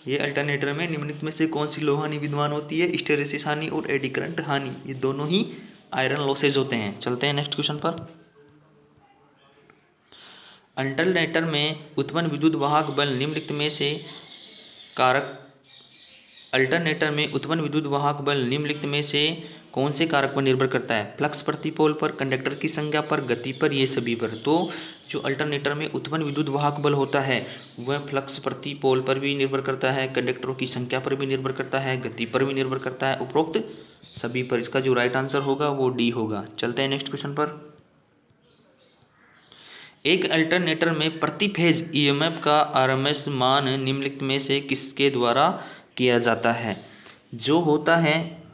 ये अल्टरनेटर में निम्नलिखित में से कौन सी लोह हानि विद्यमान होती है? हिस्टैरिसीस हानि और एडी करंट हानि, ये दोनों ही आयरन लॉसेज होते हैं। चलते हैं नेक्स्ट क्वेश्चन पर। अल्टरनेटर में उत्पन्न विद्युत वाहक बल निम्नलिखित में से कारक अल्टरनेटर में उत्पन्न विद्युत वाहक बल निम्नलिखित में से कौन से कारक पर निर्भर करता है? फ्लक्स प्रति पोल पर, कंडक्टर की संख्या पर, गति पर, ये सभी पर। तो जो अल्टरनेटर में उत्पन्न विद्युत वाहक बल होता है वह फ्लक्स प्रति पोल पर भी निर्भर करता है, कंडक्टरों की संख्या पर भी निर्भर करता है, गति पर भी निर्भर करता है, उपरोक्त सभी पर। इसका जो राइट आंसर होगा वो D होगा। चलते हैं नेक्स्ट क्वेश्चन पर। एक अल्टरनेटर में प्रति फेज EMF का RMS मान निम्नलिखित में से किसके द्वारा किया जाता है? जो होता है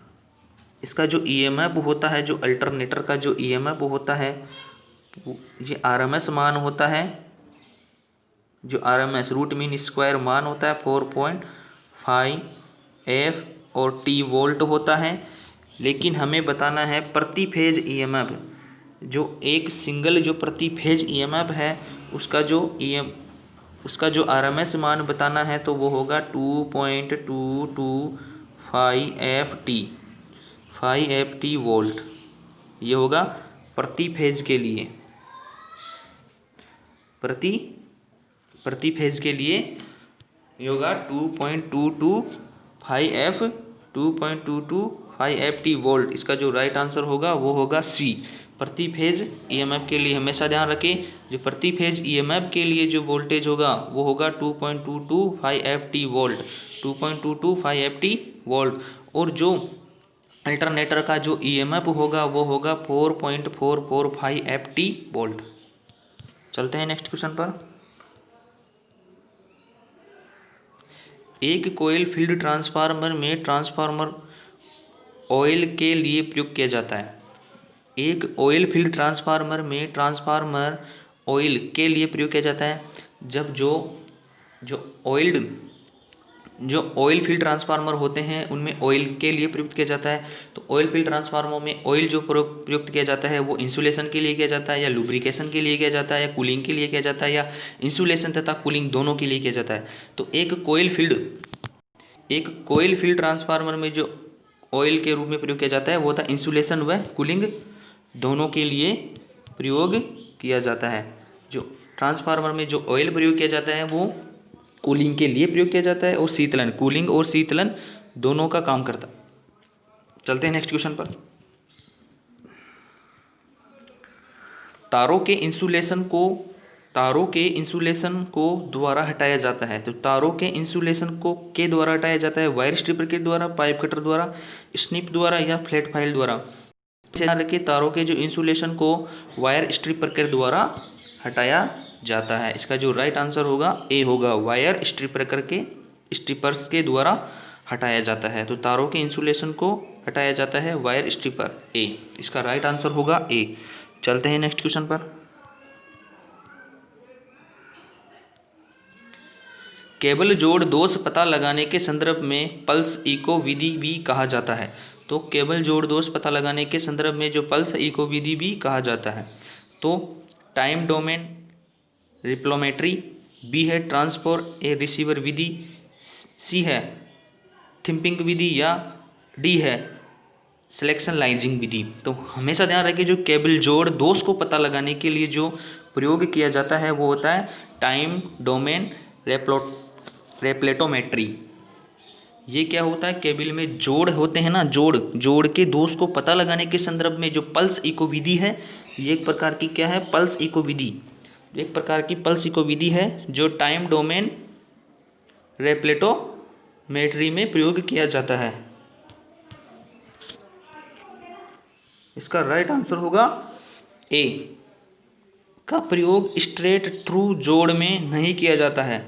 इसका जो EMF होता है, जो अल्टरनेटर का जो EMF होता है ये RMS मान होता है, जो RMS रूट मीन स्क्वायर मान होता है 4.5 F और T वोल्ट होता है। लेकिन हमें बताना है प्रति फेज EMF, जो एक सिंगल जो प्रति फेज EMF है उसका जो RMS मान बताना है तो वो होगा 2.225 वोल्ट, ये होगा प्रति फेज के लिए। प्रति फेज के लिए ये होगा 2.225 5F 2.22 5FT वोल्ट। इसका जो राइट आंसर होगा वो होगा सी। प्रति फेज ईएमएफ के लिए हमेशा ध्यान रखें, जो प्रति फेज ईएमएफ के लिए जो वोल्टेज होगा वो होगा 2.22 5FT वोल्ट, 2.22 5FT वोल्ट। और जो अल्टरनेटर का जो ईएमएफ होगा वो होगा 4.445 FT वोल्ट। चलते हैं नेक्स्ट क्वेश्चन पर। एक कॉइल फील्ड ट्रांसफार्मर में ट्रांसफार्मर ऑयल के लिए प्रयोग किया जाता है। एक ऑयल फील्ड ट्रांसफार्मर में ट्रांसफार्मर ऑयल के लिए प्रयोग किया जाता है जब जो ऑयल फील्ड ट्रांसफार्मर होते हैं उनमें ऑयल के लिए प्रयुक्त किया जाता है। तो ऑयल फील्ड ट्रांसफार्मर में ऑयल जो प्रयुक्त किया जाता है वो इंसुलेशन के लिए किया जाता है, या लुब्रिकेशन के लिए किया जाता है, या कूलिंग के लिए किया जाता है, या इंसुलेशन तथा कूलिंग दोनों के लिए किया जाता है। तो एक कोयल फील्ड ट्रांसफार्मर में जो ऑयल के रूप में प्रयोग किया जाता है वो था इंसुलेशन व कूलिंग दोनों के लिए प्रयोग किया जाता है। जो ट्रांसफार्मर में जो ऑयल प्रयोग किया जाता है वो कूलिंग के लिए प्रयोग किया जाता है, और शीतलन, कूलिंग और शीतलन दोनों का काम करता है। चलते हैं नेक्स्ट क्वेश्चन पर। तारों के इंसुलेशन को द्वारा हटाया जाता है। तो तारों के इंसुलेशन को के द्वारा हटाया जाता है, वायर स्ट्रिपर के द्वारा, पाइप कटर द्वारा, स्निप द्वारा, या फ्लैट फाइल द्वारा। ध्यान रखिए, तारों के जो इंसुलेशन को वायर स्ट्रिपर के द्वारा हटाया जाता है। इसका जो राइट आंसर होगा ए होगा, वायर स्ट्रिपर्स के द्वारा हटाया जाता है। तो तारों के इंसुलेशन को हटाया जाता है वायर स्ट्रिपर, ए। इसका राइट आंसर होगा ए। चलते हैं नेक्स्ट क्वेश्चन पर। केबल जोड़ दोष पता लगाने के संदर्भ में पल्स इको विधि भी कहा जाता है। तो केबल जोड़ दोष पता लगाने के संदर्भ में जो पल्स इको विधि भी कहा जाता है। तो टाइम डोमेन रिप्लोमेट्री, बी है ट्रांसफर ए रिसीवर विधि, सी है थिम्पिंग विधि, या डी है सिलेक्शन लाइजिंग विधि। तो हमेशा ध्यान रखें, जो केबल जोड़ दोष को पता लगाने के लिए जो प्रयोग किया जाता है वो होता है टाइम डोमेन रेप्लेटोमेट्री। ये क्या होता है, केबल में जोड़ होते हैं ना, जोड़ के दोष को पता लगाने के संदर्भ में जो पल्स इको विधि है, ये एक प्रकार की क्या है, पल्स इको विधि, एक प्रकार की पल्स इको विधि है जो टाइम डोमेन रेप्लेटोमेट्री में प्रयोग किया जाता है। इसका राइट आंसर होगा ए। का प्रयोग स्ट्रेट थ्रू जोड़ में नहीं किया जाता है।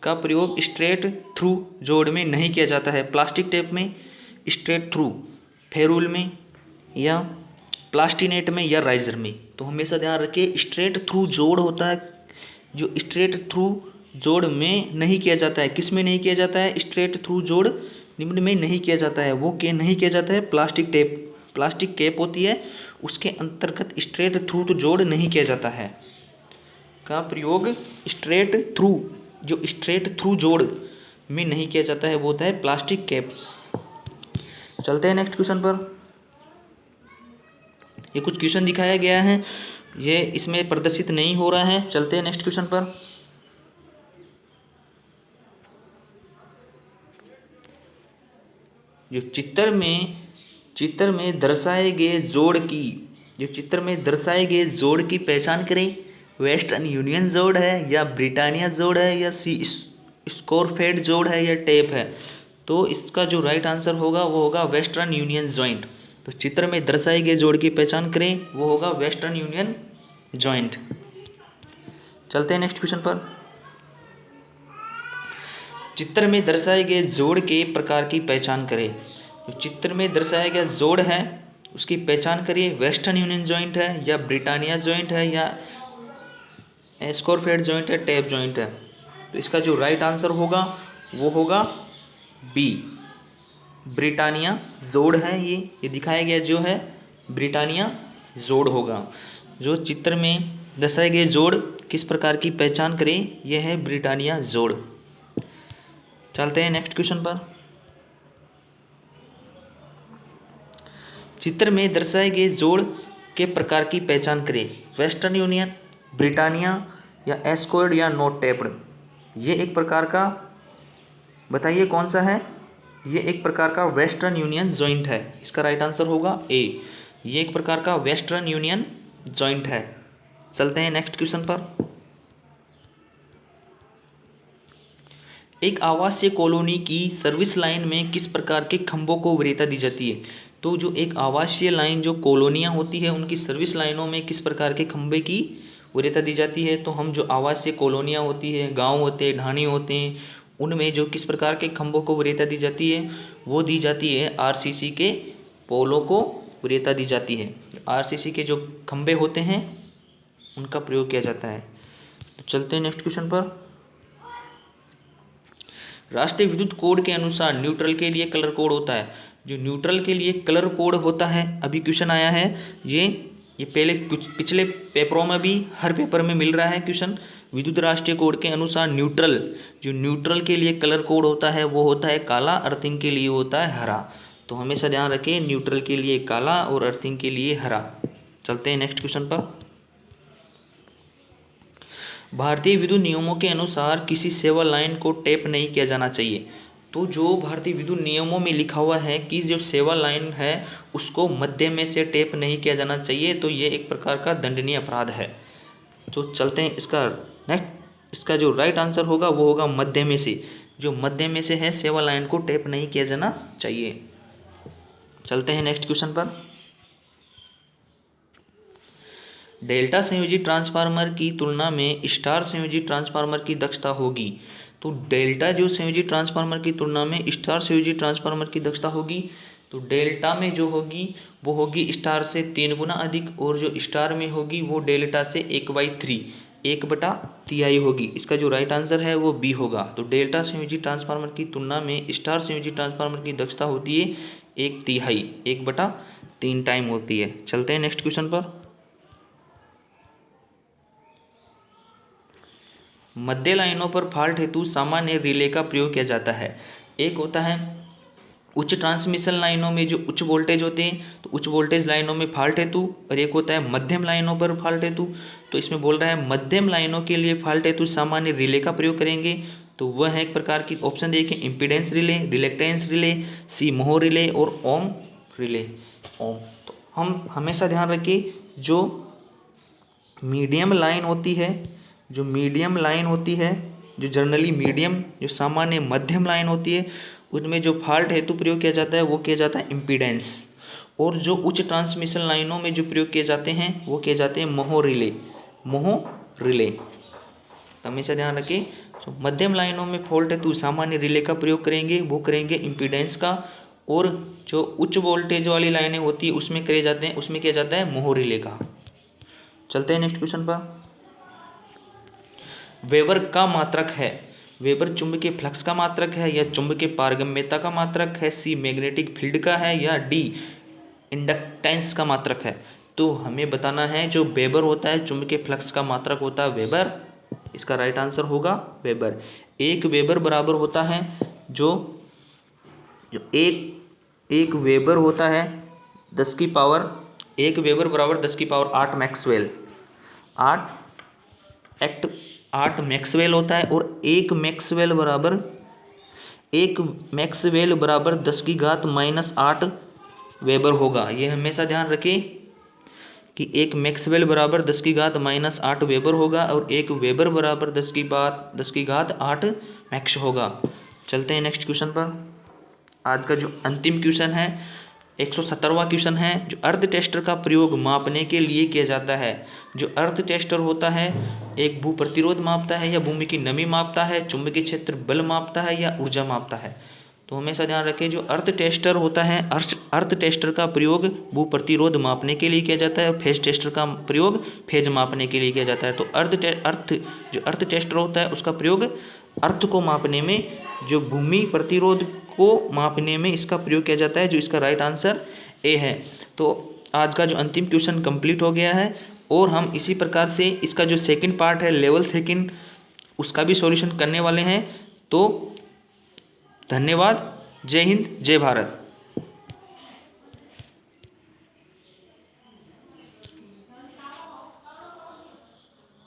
का प्रयोग स्ट्रेट थ्रू जोड़ में नहीं किया जाता है। प्लास्टिक टेप में, स्ट्रेट थ्रू, फेरूल में, या प्लास्टिनेट में, या राइजर में। तो हमेशा ध्यान रखिए, स्ट्रेट थ्रू जोड़ होता है जो स्ट्रेट थ्रू जोड़ में नहीं किया जाता है। किस में नहीं किया जाता है, स्ट्रेट थ्रू जोड़ निम्न में नहीं किया जाता है। वो क्या नहीं किया जाता है, प्लास्टिक कैप होती है उसके अंतर्गत स्ट्रेट थ्रू तो जोड़ नहीं किया जाता है। का प्रयोग स्ट्रेट थ्रू जोड़ में नहीं किया जाता है वो होता है प्लास्टिक कैप। चलते हैं नेक्स्ट क्वेश्चन पर। ये कुछ क्वेश्चन दिखाया गया है, ये इसमें प्रदर्शित नहीं हो रहा है। चलते हैं नेक्स्ट क्वेश्चन पर। जो चित्र में दर्शाए गए जोड़ की पहचान करें। वेस्टर्न यूनियन जोड़ है, या ब्रिटानिया जोड़ है, या स्कोरफेड जोड़ है, या टेप है। तो इसका जो राइट आंसर होगा वो होगा वेस्टर्न यूनियन जॉइंट। तो चित्र में दर्शाए गए जोड़ की पहचान करें, वो होगा वेस्टर्न यूनियन जॉइंट। चलते हैं नेक्स्ट क्वेश्चन पर। चित्र में दर्शाए गए जोड़ के प्रकार की पहचान करें। जो चित्र में दर्शाया गया जोड़ है उसकी पहचान करिए। वेस्टर्न यूनियन जॉइंट है, या ब्रिटानिया जॉइंट है, या स्कोरफेड जॉइंट है, टेप जॉइंट है। तो इसका जो राइट आंसर होगा वो होगा बी, ब्रिटानिया जोड़ है। ये दिखाया गया जो है ब्रिटानिया जोड़ होगा। जो चित्र में दर्शाए गए जोड़ किस प्रकार की पहचान करें, यह है ब्रिटानिया जोड़। चलते हैं नेक्स्ट क्वेश्चन पर। चित्र में दर्शाए गए जोड़ के प्रकार की पहचान करें। वेस्टर्न यूनियन, ब्रिटानिया, या एस्कॉर्ड, या नॉट टेप्ड। ये एक प्रकार का बताइए कौन सा है, ये एक प्रकार का वेस्टर्न यूनियन जॉइंट है। इसका राइट आंसर होगा ए। ये एक प्रकार का वेस्टर्न यूनियन जॉइंट है। चलते हैं नेक्स्ट क्वेश्चन पर। एक आवासीय कॉलोनी की सर्विस लाइन में किस प्रकार के खंभों को वरीयता दी जाती है? तो जो एक आवासीय लाइन जो कॉलोनियाँ होती है उनकी सर्विस लाइनों में किस प्रकार के खंभे की वरीयता दी जाती है? तो हम जो आवासीय कॉलोनियाँ होती है, गांव होते हैं, ढाणी होते हैं, उनमें जो किस प्रकार के खंभों को वरीयता दी जाती है? वो दी जाती है आरसीसी के पोलों को वरीयता दी जाती है। आरसीसी के जो खंभे होते हैं उनका प्रयोग किया जाता है। तो चलते हैं नेक्स्ट क्वेश्चन पर। राष्ट्रीय विद्युत कोड के अनुसार न्यूट्रल के लिए कलर कोड होता है। जो न्यूट्रल के लिए कलर कोड होता है, अभी क्वेश्चन आया है ये पहले कुछ पिछले पेपरों में भी हर पेपर में मिल रहा है क्वेश्चन। विद्युत राष्ट्रीय कोड के अनुसार न्यूट्रल के लिए कलर कोड होता है वो होता है काला, अर्थिंग के लिए होता है हरा। तो हमेशा ध्यान रखें, न्यूट्रल के लिए काला और अर्थिंग के लिए हरा। चलते हैं नेक्स्ट क्वेश्चन पर। भारतीय विद्युत नियमों के अनुसार किसी सेवा लाइन को टैप नहीं किया जाना चाहिए। तो जो भारतीय विद्युत नियमों में लिखा हुआ है कि जो सेवा लाइन है उसको मध्य में से टैप नहीं किया जाना चाहिए, तो ये एक प्रकार का दंडनीय अपराध है। तो चलते हैं इसका जो राइट आंसर होगा वो होगा मध्य में से। जो मध्य में से है सेवा लाइन को टैप नहीं किया जाना चाहिए। चलते हैं नेक्स्ट क्वेश्चन पर। डेल्टा संयोजी ट्रांसफार्मर की तुलना में स्टार संयोजी ट्रांसफार्मर की दक्षता होगी। तो डेल्टा जो संयोजी ट्रांसफार्मर की तुलना में स्टार संयोजी ट्रांसफार्मर की दक्षता होगी, तो डेल्टा में जो होगी वो होगी स्टार से 3 गुना अधिक, और जो स्टार में होगी वो डेल्टा से 1/3 1/3 होगी। इसका जो राइट आंसर है वो बी होगा। तो डेल्टा संयोजी ट्रांसफार्मर की तुलना में स्टार संयोजी ट्रांसफार्मर की दक्षता होती है 1/3 1/3 टाइम होती है। चलते हैं नेक्स्ट क्वेश्चन पर। मध्य लाइनों पर फॉल्ट हेतु सामान्य रिले का प्रयोग किया जाता है। एक होता है उच्च ट्रांसमिशन लाइनों में जो उच्च वोल्टेज होते हैं, तो उच्च वोल्टेज लाइनों में फॉल्ट हेतु, और एक होता है मध्यम लाइनों पर फॉल्ट हेतु। तो इसमें बोल रहा है मध्यम लाइनों के लिए फॉल्ट हेतु सामान्य रिले का प्रयोग करेंगे। तो वह है एक प्रकार की ऑप्शन देखिए, इम्पीडेंस रिले, रिलेक्टेंस रिले, सी मोह रिले और ओम रिले। ओम तो हम हमेशा ध्यान रखिए जो मीडियम लाइन होती है, जो जनरली मीडियम, जो सामान्य मध्यम लाइन होती है, उसमें जो फॉल्ट हेतु प्रयोग किया जाता है वो किया जाता है इम्पीडेंस। और जो उच्च ट्रांसमिशन लाइनों में जो प्रयोग किए जाते हैं वो किए जाते हैं मोह रिले। तो हमेशा ध्यान रखें, तो मध्यम लाइनों में फॉल्ट हेतु सामान्य रिले का प्रयोग करेंगे, वो करेंगे इम्पीडेंस का। और जो उच्च वोल्टेज वाली लाइनें होती है उसमें किया जाता है मोह रिले का। चलते हैं नेक्स्ट क्वेश्चन पर। वेबर का मात्रक है। वेबर चुंबकीय फ्लक्स का मात्रक है, या चुंबकीय पारगम्यता का मात्रक है, सी मैग्नेटिक फील्ड का है, या डी इंडक्टेंस का मात्रक है। तो हमें बताना है जो वेबर होता है चुंबकीय फ्लक्स का मात्रक होता है वेबर। इसका राइट आंसर होगा वेबर। एक वेबर बराबर होता है जो एक वेबर होता है 10 की पावर 8 मैक्सवेल। 8 मैक्सवेल होता है, और एक मैक्सवेल बराबर 10⁻⁻8 वेबर होगा। ये हमेशा ध्यान रखें कि एक मैक्सवेल बराबर 10⁻⁻8 वेबर होगा, और एक वेबर बराबर 10⁻8 मैक्स होगा। चलते हैं नेक्स्ट क्वेश्चन पर। आज का जो अंतिम क्वेश्चन है 117वां क्वेश्चन है, जो अर्थ टेस्टर का प्रयोग मापने के लिए किया जाता है। जो अर्थ टेस्टर होता है एक भू प्रतिरोध मापता है, या भूमि की नमी मापता है, चुंबकीय क्षेत्र बल मापता है, या ऊर्जा मापता है। तो हमेशा ध्यान रखें जो अर्थ टेस्टर होता है, अर्थ टेस्टर का प्रयोग भू प्रतिरोध मापने के लिए किया जाता है, और फेज टेस्टर का प्रयोग फेज मापने के लिए किया जाता है। तो अर्थ टेस्टर होता है उसका प्रयोग अर्थ को मापने में, जो भूमि प्रतिरोध को मापने में इसका प्रयोग किया जाता है। जो इसका राइट आंसर ए है। तो आज का जो अंतिम क्वेश्चन कंप्लीट हो गया है, और हम इसी प्रकार से इसका जो सेकंड पार्ट है लेवल सेकंड उसका भी सॉल्यूशन करने वाले हैं। तो धन्यवाद। जय हिंद, जय भारत।